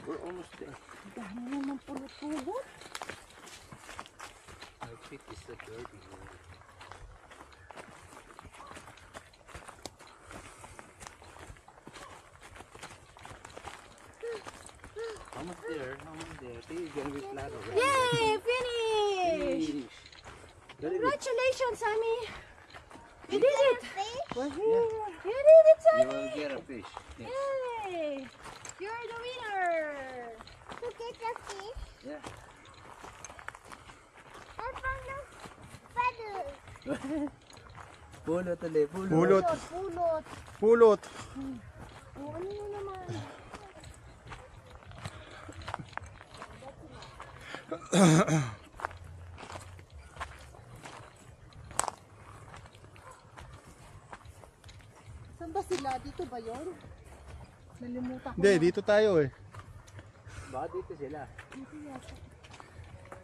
We're almost there. Dami naman pulot-pulot. My feet is so dirty. Almost there, almost there. See, you're gonna be flat already. Yay! Finish! Finish. Very good. Congratulations, Sammy! You did it! Yeah. You did it, You Sammy! will get a fish. Yes. Yay! You're the winner! Yeah. Pulot ulit, pulot. Pulot. Pulot! Pulot. Oh, ano mo naman? Saan ba sila? Dito ba yun? Nalimutan ko. Hindi, dito tayo eh. Baka dito sila.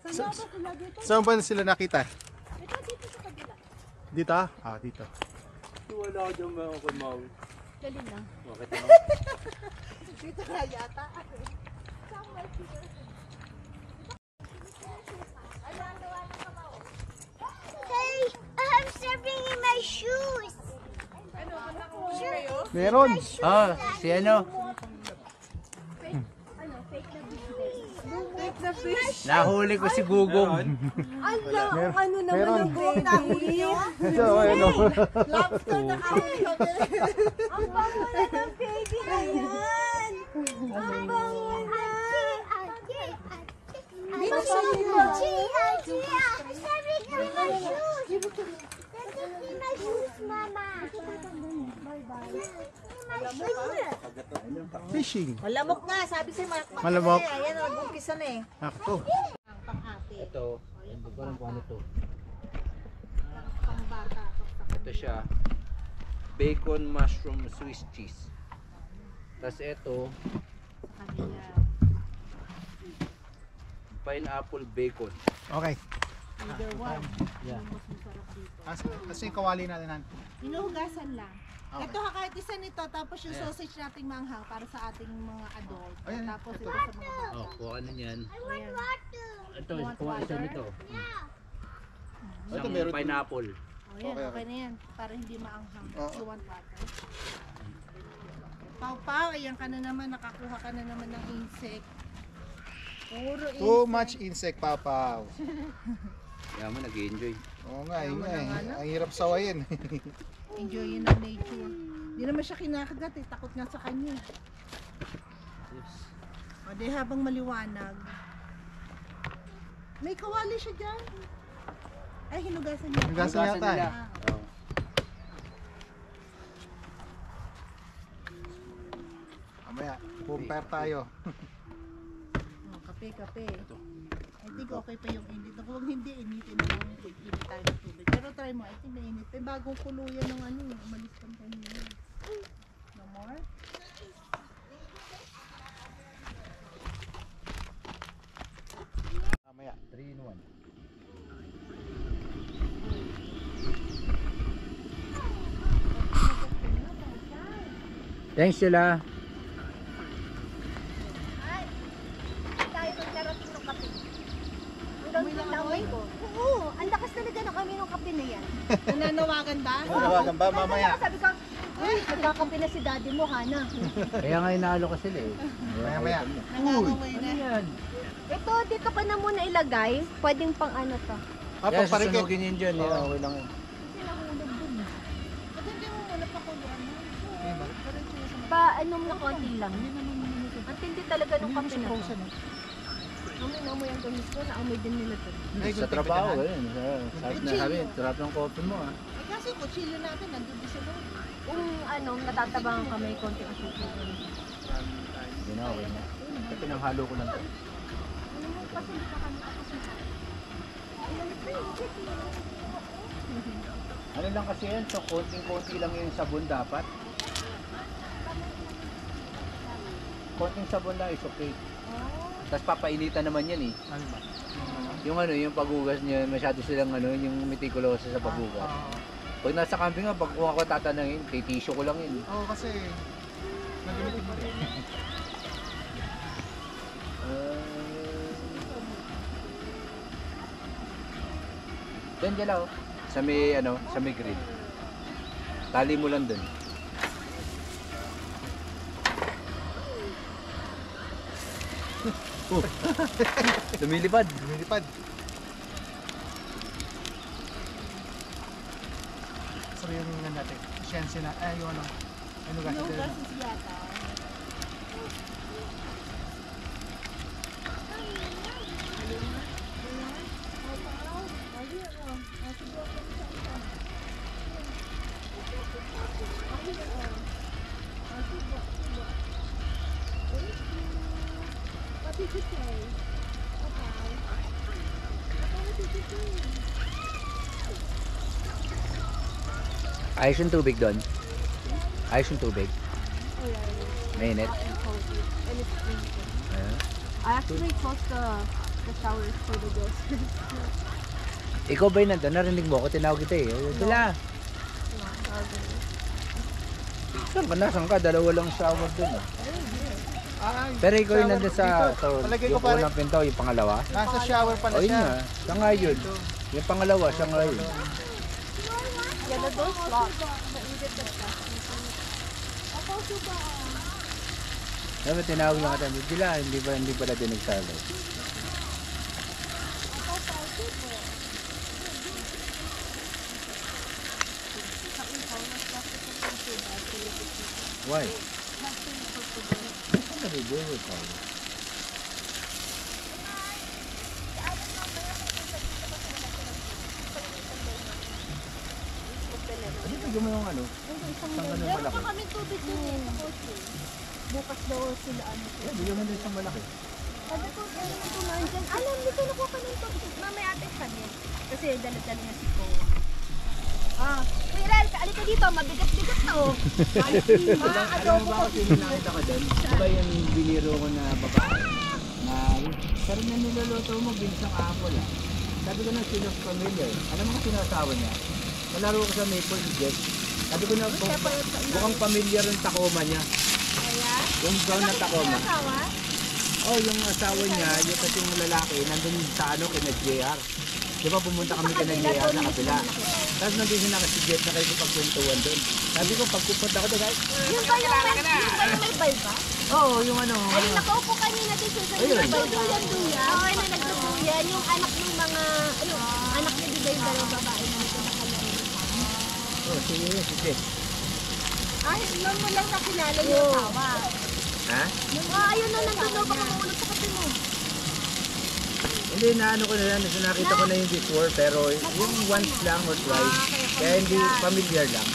Saan ba sila dito? Saan ba sila nakita? Ito, dito sa kabila. Dito? Ah, dito. Wala ko dyan mga kumawi. Dali na. Bakit mo? Dito nga yata. Hey, I'm stepping in my shoes. Meron. Ah, si ano? Nahuli ko si Gugong. Ala, ang ano naman Meron. ang baby. Ito, ayun o. Lobster na kahuli kami. Ang bango na ng baby na yan. Fishing. Malamok nga, sabi sa'yo. Malamok. Ayan, nag-umpisa na eh. Ako. Ito, hindi ko alam kung ano to. Ito siya, bacon mushroom Swiss cheese. Tapos ito, pineapple bacon. Okay. Either one. Yeah. Kasi yung kawali natin nan. Hinuhugasan lang. Okay. Ito ha, kahit isa nito, tapos yung sausage nating manghang para sa ating mga adult. Ayan, Tapos ito. ito sa mga bata. Oh, kuha ka na yan. Ayan. Ito, kuha isa nito. Ito, Isang meron din. pineapple. O yan, Okay, okay na yan. Para hindi maanghang. Oo. You want water? Pau-pau, ayan ka na naman. Nakakuha ka na naman ng insect. Puro insect. Too much insect, Papa. Kaya mo nag-enjoy. Oo nga, yun Tama nga na nga, eh. no? Ang hirap sawayin. Enjoy yun ang nature. Hindi naman siya kinakagat eh. Takot nga sa kanya. O di habang maliwanag. May kawali siya dyan. Ay, hinugasan niya. Hinugasan yata eh. Ah, Oh. Mamaya, compare tayo. oh, kape, kape. I think okay pa yung init. Kung hindi, initin na lang. Init tayo ng tubig. Pero try mo, I think mainit. May bagong kuluyan ng ano. Umalis kang kanina. No more? Mamaya. 3 in 1. Thanks sila. Tayo nagkarating ng kape. Hanggang doon na amoy ko. Oo, ang lakas talaga ng kami ng kape na yan. Nananawagan ba? Nawagan ba mamaya? Sabi ko, uy, nagkakampi na si daddy mo, Hana. Kaya nga inaalo ka sila eh. Mamaya. Nangangaway na. Yan. Ito, dito ka na muna ilagay. Pwedeng pang ano to. Yan, Paparikit. susunugin yun dyan. Oo. Okay lang yun. Ba't hindi mo muna pakuluan mo? Pa-anom na konti lang. Ang tindi talaga ng kape na to. Amoy na amoy ang gamis ko, naamoy din nila to. Sa trabaho, yun. Sabi, sarap ng coffee mo ah. Eh kasi kutsilyo natin, nandun din sa loob. Kung ano, natatabangan ka, may konti asukal. Hindi na, okay na. Ito pinanghalo ko lang to. Ano lang kasi yan, so konting-konti lang yung sabon dapat. Konting sabon lang is okay. Tapos papainitan naman yan eh. Ano ba? Yung ano, yung paghugas niya, masyado silang ano, yung meticulous sa paghugas. Pag nasa camping nga, pag kung ako tatanungin, tissue ko lang yun. Oo, kasi nagamitin mo rin. Diyan dyan ako. Sa may ano, sa may grill. Tali mo lang dun. Lumilipad. Lumilipad. Sabi yung nga natin. Science na. Yung ano. Ano No gasin? gases yata. What did you say? Ayos yung tubig doon. Ayos yung tubig. Mainit. And it's freezing. Ayan. I actually closed the showers for the girls. Ikaw ba yung nandun? Narinig mo ako, tinawag kita eh. Sila. Saan ka? Nasaan ka? Dalawa lang shower doon. Pero ikaw yung nandun sa Palagay ko yung pare. unang pinto, yung pangalawa. Nasa shower pala O yun siya. nga, siya nga yun. Yung pangalawa, siya nga yun. Yeah, the door's locked. Sabi, tinawag lang kita. Sila, hindi pala din nagsalo. Why? They will come. Ano pwede mo yung ano? Isang ganun Meron malaki. pa kami tubig dun eh, sa kotse. Bukas daw sila ano. Bigyan mo din isang malaki. Sabi ko, ano naman tumahan dyan? Alam, dito nakuha ka ng tubig. Mamaya ate kami. Kasi dala-dala niya si Ko. Kuya Lal, kaali ka dito. Mabigat-bigat na oh. Alam mo ba kasi yung nakita ka dyan? Diba yung biniro ko na babae? Na, pero na niluluto mo, binsang apple ah. Sabi ko na sinos familiar. Alam mo kung sinasawa niya? Malaro ko sa Maple Jet. Sabi ko na, bukang familiar yung Tacoma niya. Yung brown na Tacoma. Oh, yung asawa niya, yung kasi yung lalaki, nandun sa ano, kina JR. Di ba pumunta kami kina JR na kabila. Tapos nandun siya nakasi-jet na kayo pagkwentuhan doon. Sabi ko, pagpupunta ko doon, guys. Yung ba yung may balba? Oo, yung ano. Ay, nakaupo kanina dito sa may duyan-duyan. Oo, na nagduyan. Yung anak ng mga, ano, anak niya, di ba yung dalawang babae na ito nakalaro? Oh, sige. Ay, noon mo lang nakilala yung asawa. Ha? Ayun na, nandun daw, baka maulog sa kape mo. Hindi, naano ko na yan. Nakita ko na yung before, pero yung once lang or twice. Kaya hindi familiar lang.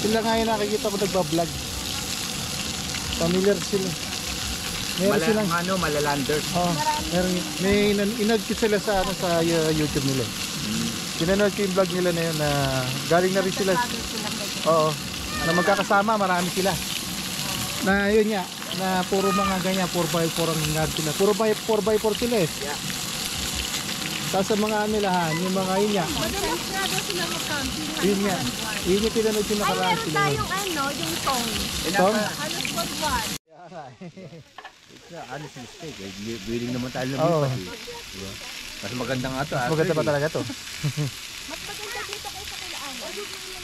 Sila nga yung nakikita ko nagbablog. Familiar sila. Meron silang Malalanders. meron, may inad ko sila sa ano sa YouTube nila. Pinanood ko yung vlog nila na yun na galing na rin sila. Oo. Na magkakasama, marami sila. Na yun nga, na puro mga ganyan, 4x4 ang hinad sila. Puro 4x4 sila eh. Yeah. Tapos sa mga anilahan, yung mga yun nga. Madalas nga daw sila mag-camping. Yun nga. Yun yung pinanood ko Ay, nakaraan meron sila. tayong ano, yung song. Tom? Halos buwan. Honest mistake. Willing naman tayo Oo. lumipat. Diba? Mas maganda nga ito. Maganda pa talaga to. Mas maganda dito kaysa kailaan.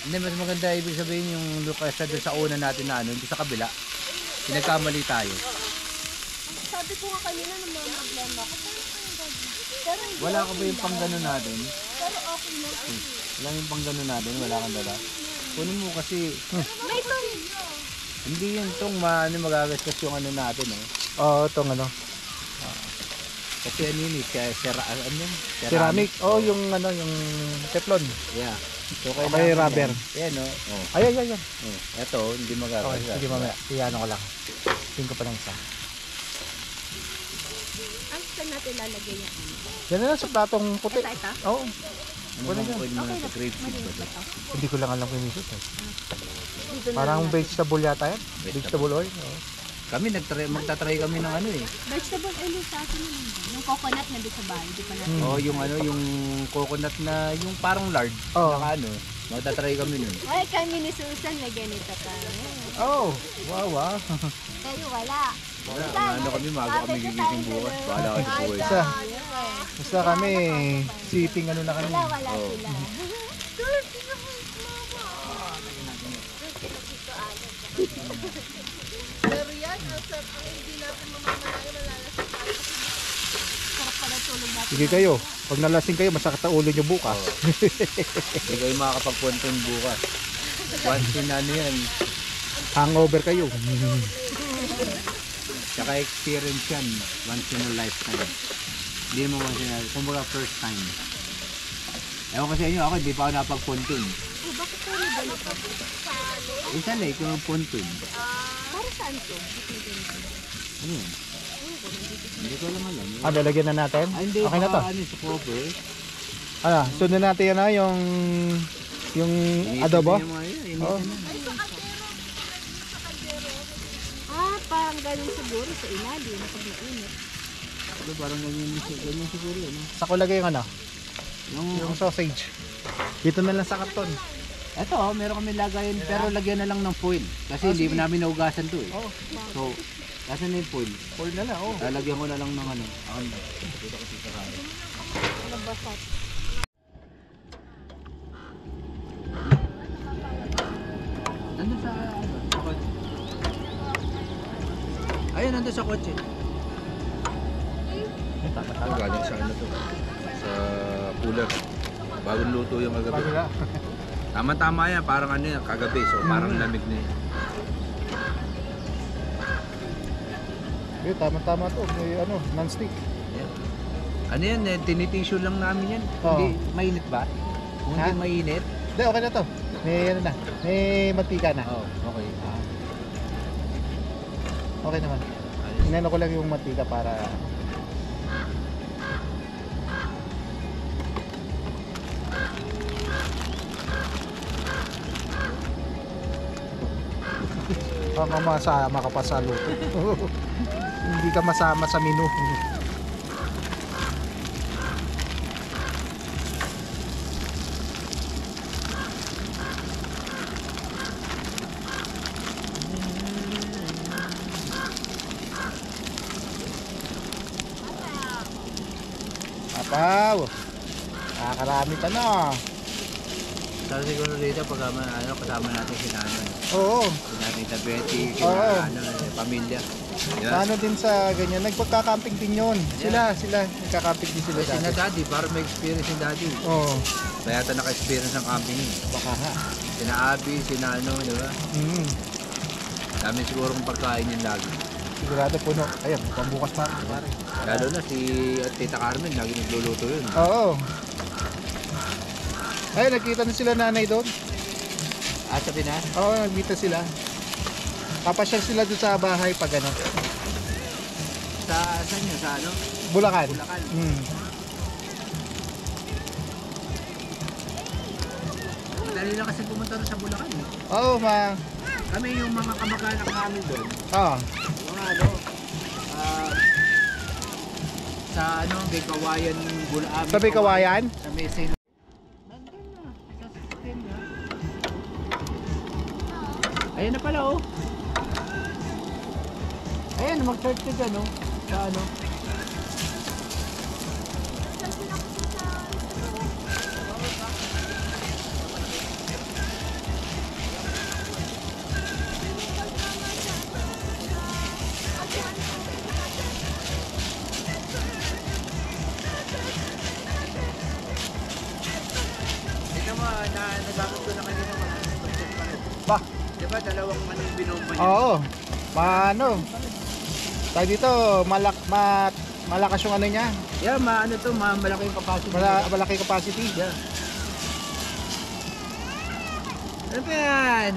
Hindi, mas maganda ibig sabihin yung kaysa doon sa una natin na ano, hindi sa kabila. Pinagkamali tayo. Sabi ko nga kanina na mga problema ko. Pero hindi Wala ka ba yung panggano natin? Pero okay na. Wala yung panggano natin? Wala kang dala? Kunin mo kasi, May tong. hindi yun itong magagastos yung ano natin eh. Oo, itong ano. Kasi ano yun eh, ano yun? Ceramic. Oh, yung ano, yung Teflon. Yeah. So, Okay, rubber. Yan o. Oh. Ay. Oh. Ito, hindi Okay, magagastos. sige mamaya. Iyano ko lang. Tingko pa ng isa. Ang saan natin lalagay yan? Yan na lang sa platong puti. Ito? Oo. Ano Pwede bang yan. pwede mo na sa grape seed ba ito? Hindi ko lang alam kung yung eh. Dito na Parang lang. vegetable yata yan. Vegetable oil. Oo. Kami, magtatry kami ng ano eh. Vegetable oil sa akin naman. Yung coconut na dito sa bahay. Di pa natin. Oh, yung ano, yung coconut na, yung parang lard. Oo. Saka ano, magtatry kami nun. Ay, kami ni Susan na ganito kami. Oh, wow. Kayo wala. Ano kami, maga kami gigising bukas. Bahala ka sa buhay. Basta, basta kami, sitting ano na kami. Wala Oo. sila. Pero yan, ang hindi natin mamamalayan, malalasing tayo. Sarap pala tulog natin. Sige kayo, pag nalasing kayo, masakit ang ulo nyo bukas. Hindi kayo makakapagpunton bukas. Once in ano yan, Hangover kayo. tsaka experience yan. Once in a lifetime. Hindi mo once in a lifetime. Kumbaga first time. Ewan kasi inyo, ako hindi pa ako napagpunton. Bakit tayo ganito? Isa lang, ikaw ang punton. Para saan to? Ano yun? Hindi ko lang alam. Lalagyan na natin? Ah, hindi, Okay na to. baka ano sa cover. Ano, sunod natin yan ha, yung adobo. Oo. Parang ganun siguro sa ilalim kapag mainit. Parang ganyan siguro. Ano? Sa ko lagay yung ano, Yung yung sausage. Dito na lang sa karton. Ito, meron kami lagayin, pero lagyan na lang ng foil. Kasi hindi namin naugasan to eh. Oh. So, kasi na yung foil. Foil na lang, oh. Lalagyan ko na lang ng ano. Ako na. Dito kasi sa kaya. Nabasat. Nandun sa, ano, sa kotse. Ayun, nandun sa kotse. Ito galing sa ano to? Sa cooler. Bagong luto yung kagabi. Bago na. Tama-tama yan, parang ano yan, kagabi. So parang lamig na yan. Tama-tama to. May ano, non-stick. Yan. Ano yan, tinitissue lang namin yan. Oo. Hindi, mainit ba? Kung hindi Ha? mainit, Hindi, okay na to. May ano na. May mantika na. okay. Okay naman. Inano ko lang yung mantika para masama ka pa sa luto. Hindi ka masama sa menu. Apaw! Nakakarami ka na. Sabi siguro dito pag ano, kasama natin si Nanay. Oo. Si Nanay Tabeti, Oo. ano, pamilya. Diba? Ano din sa ganyan, nagpagkakamping din yun. Sila, nagkakamping din sila Si na dati. Daddy, para may experience si Daddy. Oo. Kaya ata naka-experience ng camping yun. Baka ha. Sina Abby, sina ano, di ba? Dami sigurong pagkain yun lagi. Sigurado puno. Ayun, pambukas pa. Pare. Lalo na si Tita Carmen, lagi nagluluto yun. Oo. Ay, nagkita na sila nanay doon. Ah, sabi na? Oo, nagkita sila. Papasyal sila doon sa bahay pag ano. Saan yun? Sa ano? Bulacan. Bulacan. Dali lang kasi pumunta rin sa Bulacan. Eh. Oo, Kami yung mga kamag-anak namin doon. Oo. Mga ano, sa ano, Bekawayan, Bulacan. Sa Bekawayan? Sa Mesen. Nandun na, sa sasakyan na. Ayan na pala oh. Ayan, mag-search ka dyan oh. Sa ano. Nagamit ko na kanina mga subject pa rin. Ba? Diba dalawang ano yung binomba niya? Oo. Ano? Tayo dito, malakas yung ano niya. Yeah, ano to, malaki yung capacity. Malaki capacity. Yeah. Ano ba yan?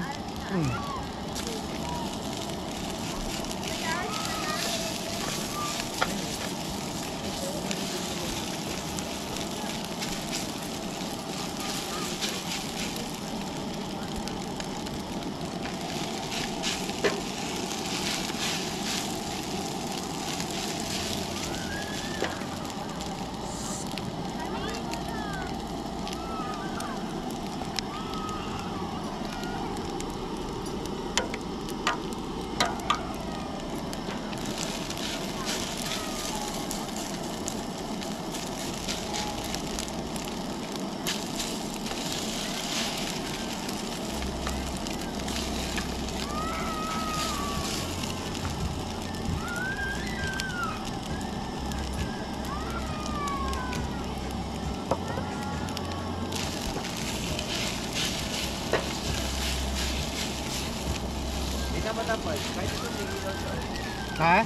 Ha?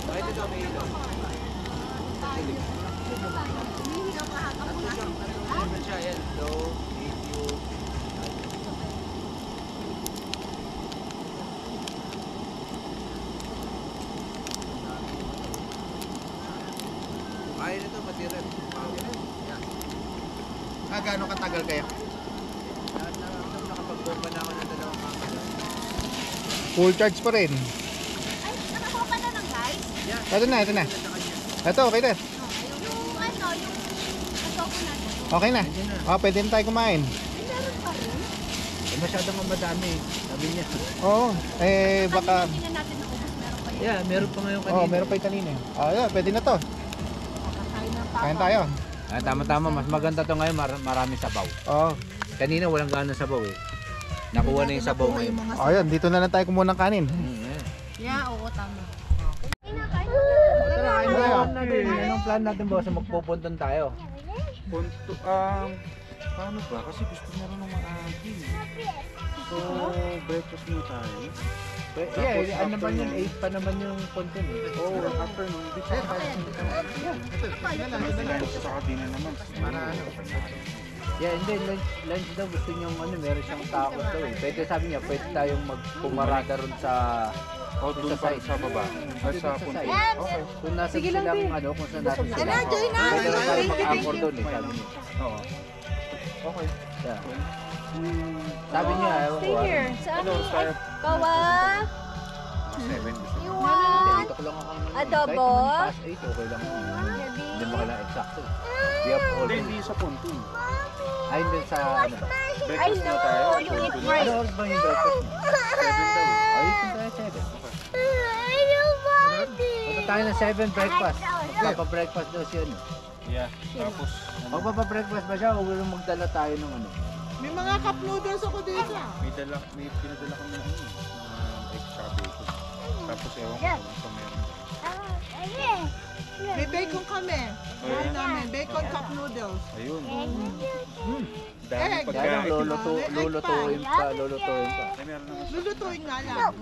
Kahit ito may ilaw. Ano siya, yan, low, medium. Kaya nito, matira. Gaano katagal kaya? Nakapag-bomba na ako ng dalawang camera. Full charge pa rin. Ay, nakakuha ka na ng guys? Ito na. Ito, okay na. Yung ano, yung asopo natin. Okay na. Pwede na tayo kumain. Ay, meron pa rin. Masyadong madami, sabi niya. Oo. Baka... Tingnan natin na ubos, meron pa yun. Yeah, meron pa ngayon kanina. Oo, meron pa yung kanina. Yeah, pwede na to. Kakain ng papa. Kain tayo. Tama-tama, mas maganda to ngayon, marami sabaw. Oo. Kanina walang gano'ng sabaw eh. Nakuha na yung sabaw ngayon. Ayun, dito na lang tayo kumuha ng kanin. Yeah. Yeah, oo, tama. Kain na, kain na. plan natin? Anong plan natin boss? Magpupuntan tayo. Punto, paano ba? Kasi gusto niya rin ng maaagin. So, breakfast muna tayo. Yeah, ano naman yun? 8 pa naman yung ponton eh. Oo, afternoon. Di pa tayo punta. Sa kadina naman. Para ano? Yeah, hindi. Lunch daw. Gusto niyong ano, meron siyang tacos daw eh. Pwede sabi niya, pwede tayong magpumarada ron sa... O, doon pa sa baba. Ay, sa punto. Okay. Kung nasa silang ano, kung saan nasa sila. join na. Pwede na tayo mag-anchor doon eh, sabi niya. Oo. Okay. Yeah. Sabi niya, ewan ko. Here. Ano, start? Kawa, 7 gusto. you Hindi, want dito ko lang ako naman. adobo? Kahit naman past 8, okay lang. Hindi mo kailangan eksakto. We have all. Hindi, hindi sa punto. Ay, hindi sa ano. I Breakfast muna tayo. know you eat Ano rice. oras ba yung breakfast mo? 7 daw. Ay, ito tayo 7. Punta tayo ng 7 breakfast. Magpapa-breakfast daw siya, no? Yeah. Tapos, Magpapa-breakfast ba siya o will magdala tayo ng ano? May mga cup noodles ako dito. may pinadala kami ng egg tsaka bacon. Tapos ewan ko kung meron. May bacon kami. Ayan. Namin, bacon cup noodles. Ayun. Egg. Dami Kaya lang, pagkain. lulutuin pa. Ay, meron naman. Lulutuin nga lang.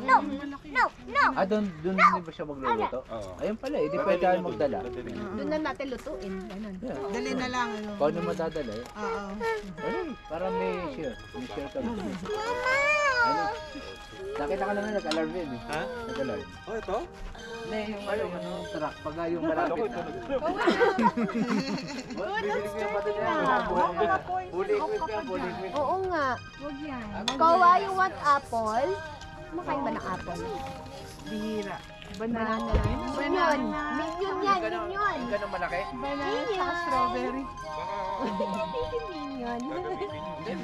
Ah, doon hindi ba siya magluluto? Oo. Ayun pala, hindi pwede tayo magdala. Doon na natin lutuin. Ganun. Yeah. Dali na lang. Ano. Kung ano madadala eh. Oo. Ayun, para may share. May share kami. Ano? Nakita ka naman nag-alarm yun eh. Ha? Nag-alarm. Oh, ito? Hindi, yung truck. Pag yung malapit na. Bibili ko yung bato niya. Fully equipped yan, fully equipped. Oo nga. Kawa, you want apple? Kumakain ba ng apple? Bihira. Banana. Minion. Minion yan, minion. Ganun malaki? Banana tsaka strawberry. Minion.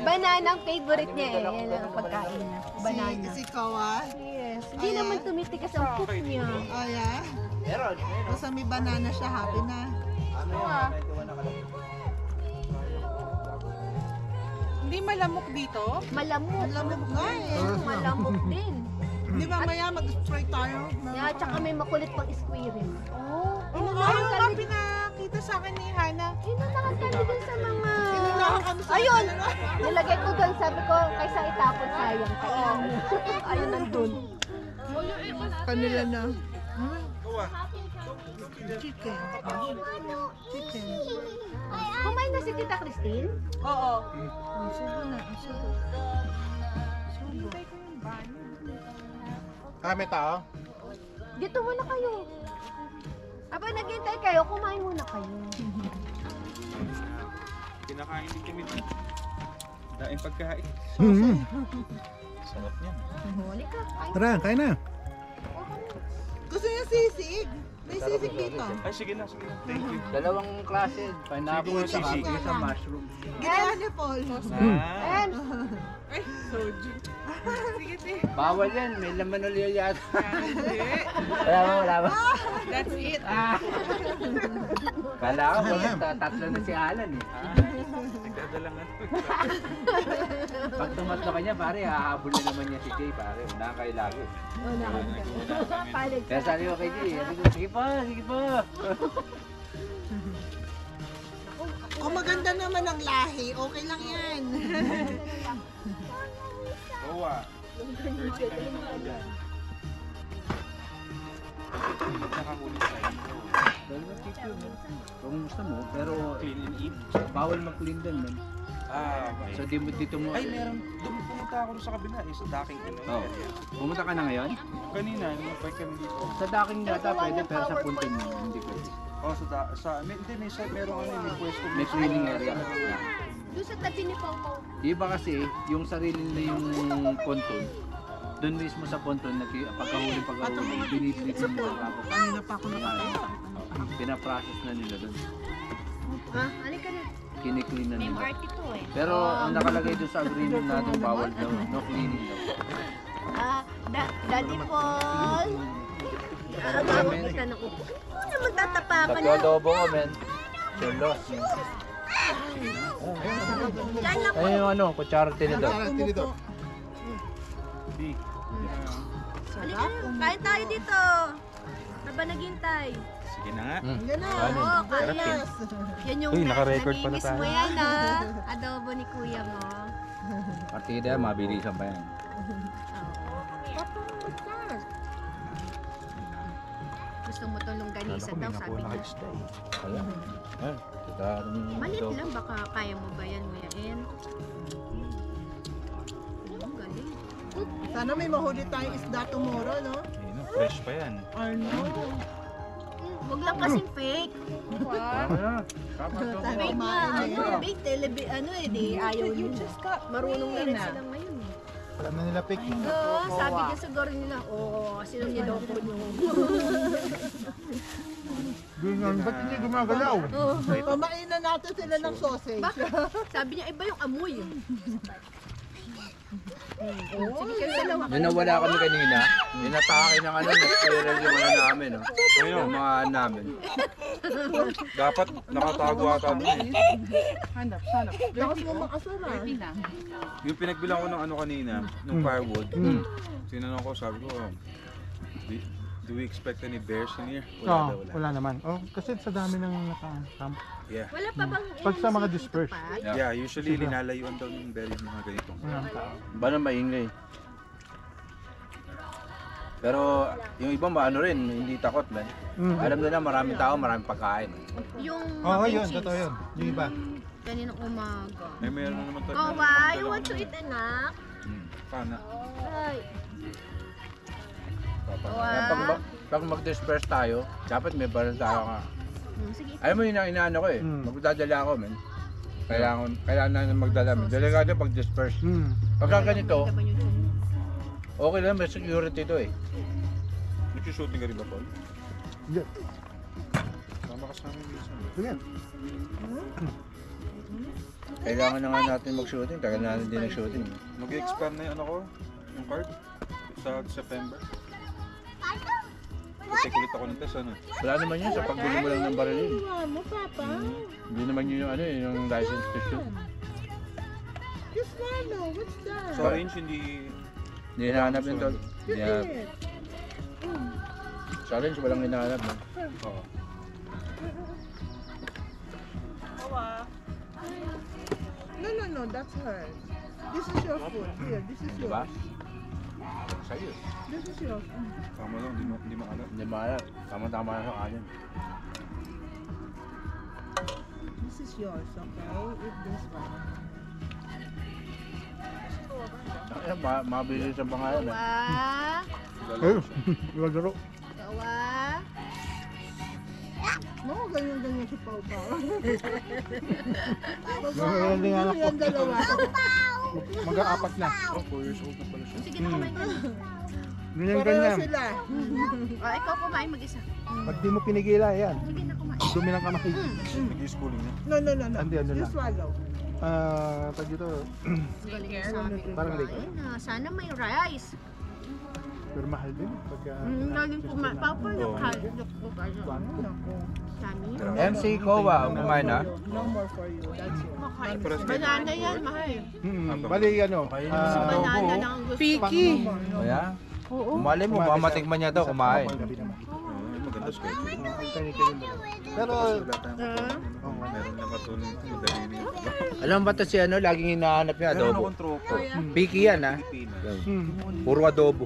Banana ang favorite niya eh. Yan ang pagkain niya. Banana. Si Kawa. Yes. Hindi naman tumitikas ang poop niya. Oh, yeah. Meron. Basta may banana siya, happy na. Ano yan? 91 na kalaki. Hindi malamok dito? Malamok. Malamok nga eh. Malamok din. Di ba maya mag-try tayo? Yeah, tsaka may makulit pang squirrel. Oh, Inunahan ayun kami. nga pinakita sa akin ni Hana. Inunahan kami dun sa mga... Inunahan kami sa Ayun! dalawa. Nilagay ko doon, sabi ko, kaysa itapon sayang. Kainin. Ayun nandun. Kanila na. Chicken. Chicken. Kumain na si Tita Christine? Oo. Subo na. Subo. May tao? Dito muna kayo. Habang naghintay kayo, kumain muna kayo. Kinakain din kami dito. Daing pagkain. Sarap niyan. Huli ka. Kain. Tara, kain na. Gusto niya sisig. May sisig dito. Ay, sige na, sige na. Thank you. Dalawang klase. Pineapple sa Sisig. sa mushroom. Ginawa ni Paul. Ah. Ems, Bawal yan. May laman ulit yata. Wala ba? That's it. Kala ko, tatlo na si Alan eh. Nagdadalangan. Pag tumatlo ka niya, pare, hahabol na naman niya si Jay, pare. Unahan kayo lagi. palig Kaya sabi ko kay Jay, sabi ko, sige pa. Kung maganda naman ang lahi, okay lang yan. Oo ah. Dirty kami ng ulan. Nakakulit sa inyo. Dahil na tip yun, eh. Kung gusto mo, pero Clean and eat. bawal mag-clean din, man. Ah, okay. So, dito mo... Ay, meron. Doon pumunta ako sa kabila eh, sa docking Oh. Pumunta ka na ngayon? Kanina, nung bike kami dito. Sa docking yata pwede, pero sa puntin mo, hindi pwede. Oh, merong ano, may pwesto. May cleaning area. doon sa tabi ni Pau Pau. Iba kasi, yung sarili nila yung ponton, doon mismo sa ponton, pagkahuli, binibigyan mo. Tapos, Kanina pa ako nakakita. pinaprocess na nila doon. Ha? Halika na. Kiniklin na May nila. party to eh. Pero ang nakalagay doon sa agreement natin, bawal daw, no cleaning daw. Daddy Paul. Nakakabot ka ng upo. Ano magtatapakan na? Nagkadobo ko, men. Chulos. Kain na po. Ayun yung ano, kutsara tinidor. Tinidor. Di. Halika na. Kain tayo dito. Habang naghintay. Sige na nga. Yan na. Oo, Carlos. Yan yung Uy, naka-record pala namimiss tayo. mo yan adobo ni kuya mo. Partida, mabilisan pa yan. Gusto mo itong longganisa daw, sabi niya. Kaya. Maliit lang, baka kaya mo ba yan nguyain? Ang galing. Sana may mahuli tayong isda tomorrow, no? Ayun, fresh pa yan. Ano? Huwag lang kasing fake. Fake nga, fake di ayaw nila. Marunong na rin sila ngayon eh. Alam na nila pick. Oo, sabi niya siguro nila, sino niloko nyo? Ba't hindi gumagalaw? Pamain na natin sila ng sausage. Bakit? Sabi niya, iba yung amoy. Sige kayo dalawa. Nung nawala kami kanina, inatake ng nag-spiral yung namin. Yung mga namin. Dapat nakatago ata dun eh. Lakas mo makasara. Yung pinagbilang ko ng kanina, ng firewood, tinanong ko, sabi ko, do we expect any bears in here? Wala daw, wala. Wala naman. Kasi sa dami ng naka-camp. Yeah. Wala pa bang Pag sa mga dispersed. Yeah, usually linalayuan daw ng berries mga ganitong. Ba na maingay. Pero yung iba maano rin, hindi takot man. Alam nila maraming tao, maraming pagkain. yung Oo, mac and yun. cheese? Totoo yun. Yung iba. Kaninang umaga. May meron na naman tayo. Why? You want to eat anak? Pana. Ay. Kaya pag mag-disperse tayo, dapat may baril tayo ka. Sige. Alam mo yun ang inaano ko eh. Magdadala ako men. Kailangan na magdala men. Delikado pag disperse. Pagka ganito, okay lang, may security to eh. Nag-shooting ka rin ba, Paul? Hindi. Sama ka sa amin minsan. Sige. Kailangan na nga natin mag-shooting. Tagal na natin din nag-shooting. Mag-expand na yung yung card sa September. Take ulit ako ng test, ano? Wala naman yun sa pagbili mo lang ng baril yun. Mo, Papa. Hindi naman yun yung yung license to shoot. Just swallow. What's that? Sa range, hindi... Hindi hinahanap yun tol. Just Yeah. eat it. Challenge, walang hinahanap. No? Oo. No. That's hers. This is your food. Here, this is Diba? yours. Sa'yo. This is yours. Tama lang, hindi maalat. Hindi maalat. Tama-tama na sa kanin. This is yours, okay? Eat this one. Ay, mabilis ang pangalan. Eh. Gawa. Laro. Gawa. No, ganyan si Pau Pau. Ganyan din anak ko. Yan dalawa. Mag-aapat na. Oh, 4 years old na pala siya. Sige na kumain ka. Pareho Ganyan. sila. Ikaw kumain mag-isa. Pag di mo pinigila, yan. Sige na kumain. Dumi ng kamay. Nag-schooling na. No. Andi, ano You lang. swallow. Pag dito, Galing sa amin. parang late. Ayun na, sana may rice. Pero mahal din. Pagka, Galing kumain. Papa, Oo. nakalok ko kayo. Sami. MC Kowa, kumain na. No more for you. That's yours. Banana yan, mahal. Bali, ano, Banana lang ang gusto. Picky. Kaya? Umali mo, baka matikman niya to, kumain. gabi naman. Maganda schedule. Pero, Wala tayong meron na katulong madali niya. Alam mo ba to si ano, laging hinahanap niya Meron adobo? akong tropa. Picky yan ha. Pilipinas. Puro adobo.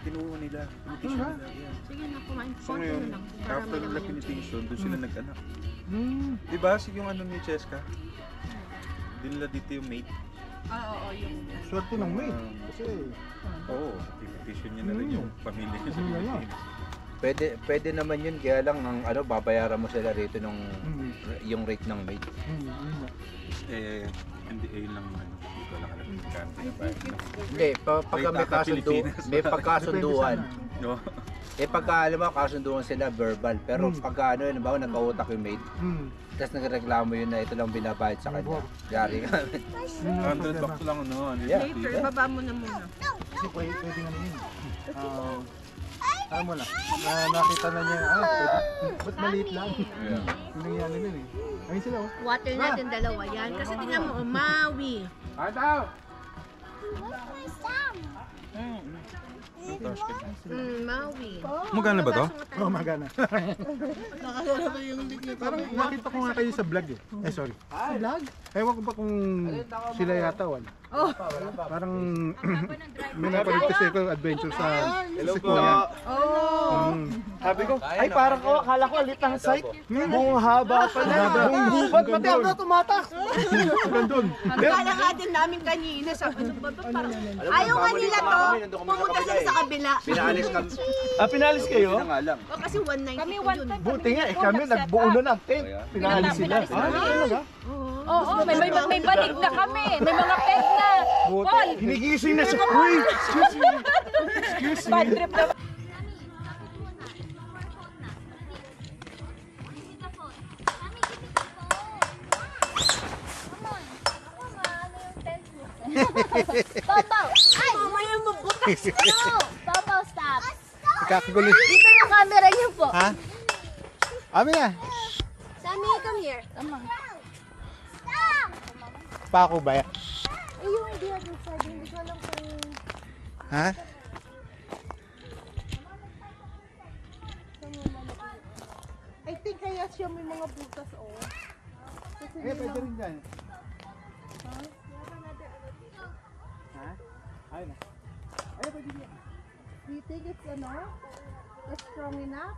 Kinuha nila. Pinitisyon nila. Yan. Sige na, kumain. So Konti ngayon, na lang. Para after may nila laman yung pinitisyon, doon sila nag-anak. Diba? Yung ano ni Cheska? Di nila dito yung mate. Oo, yung... swerte ng maid. Kasi, Oo, pinitisyon niya na rin yung pamilya niya sa Pilipinas. Pwede naman yun, kaya lang ang ano, babayaran mo sila rito nung yung rate ng maid. Eh, NDA lang ano. Hindi ko lang alam yung kante. Hindi, pagka may pagkasunduan. No? Pagka alam mo, kasunduan sila verbal. Pero pagka ano, yun, bago nagka-utak yung maid, tapos nagreklamo yun na ito lang binabayad sa kanya. Yari ka. 100 bucks lang ano. Yeah. Later, baba mo na muna. kasi pwede nga yun. Alam mo na, nakita na niya, ba't maliit lang? Yeah. Yung nangyari nun eh. Ayun sila, oh. Water natin dalawa yan. Kasi tingnan mo, Maui. Maui. Magkano ba to? Oo, magana. Nakakala ba yung link niya? Parang nakita ko nga kayo sa vlog eh. Eh, sorry. Sa vlog? Ewan ko ba kung sila yata wala. Parang may napanood kasi ako adventure sa Kuya. Sabi ko, ay parang ko, akala ko alit ang site. Buong haba pa na. Buong gubat, pati ako tumatak. Hanggang doon. Akala nga din namin kanina, sabi ano ba parang ayaw nga nila to, pumunta sila sa kabila. Pinalis kami. Ah, pinalis kayo? O kasi 190 Kami po one yun. time Buti nga, kami nagbuo na ng tent. Pinalis sila. Talaga? Oo, may banig na kami. May mga pet na. Paul! Hinigising na siya. Uy, excuse me. Excuse me. Bad trip na. Popo! Ay! Mamaya mabutas. No! Popo, stop! Kakagulo. Dito yung camera niyo po. Ha? Amin na. Sammy, come here. Come on. Pako ba yan? Eh, yung hindi other side, hindi ko alam kung... Ha? I think kaya siya may mga butas, oh. Kasi Eh, pwede rin dyan. Ha? Ayun na. Ayun, pwede dyan. do you think it's, it's strong enough?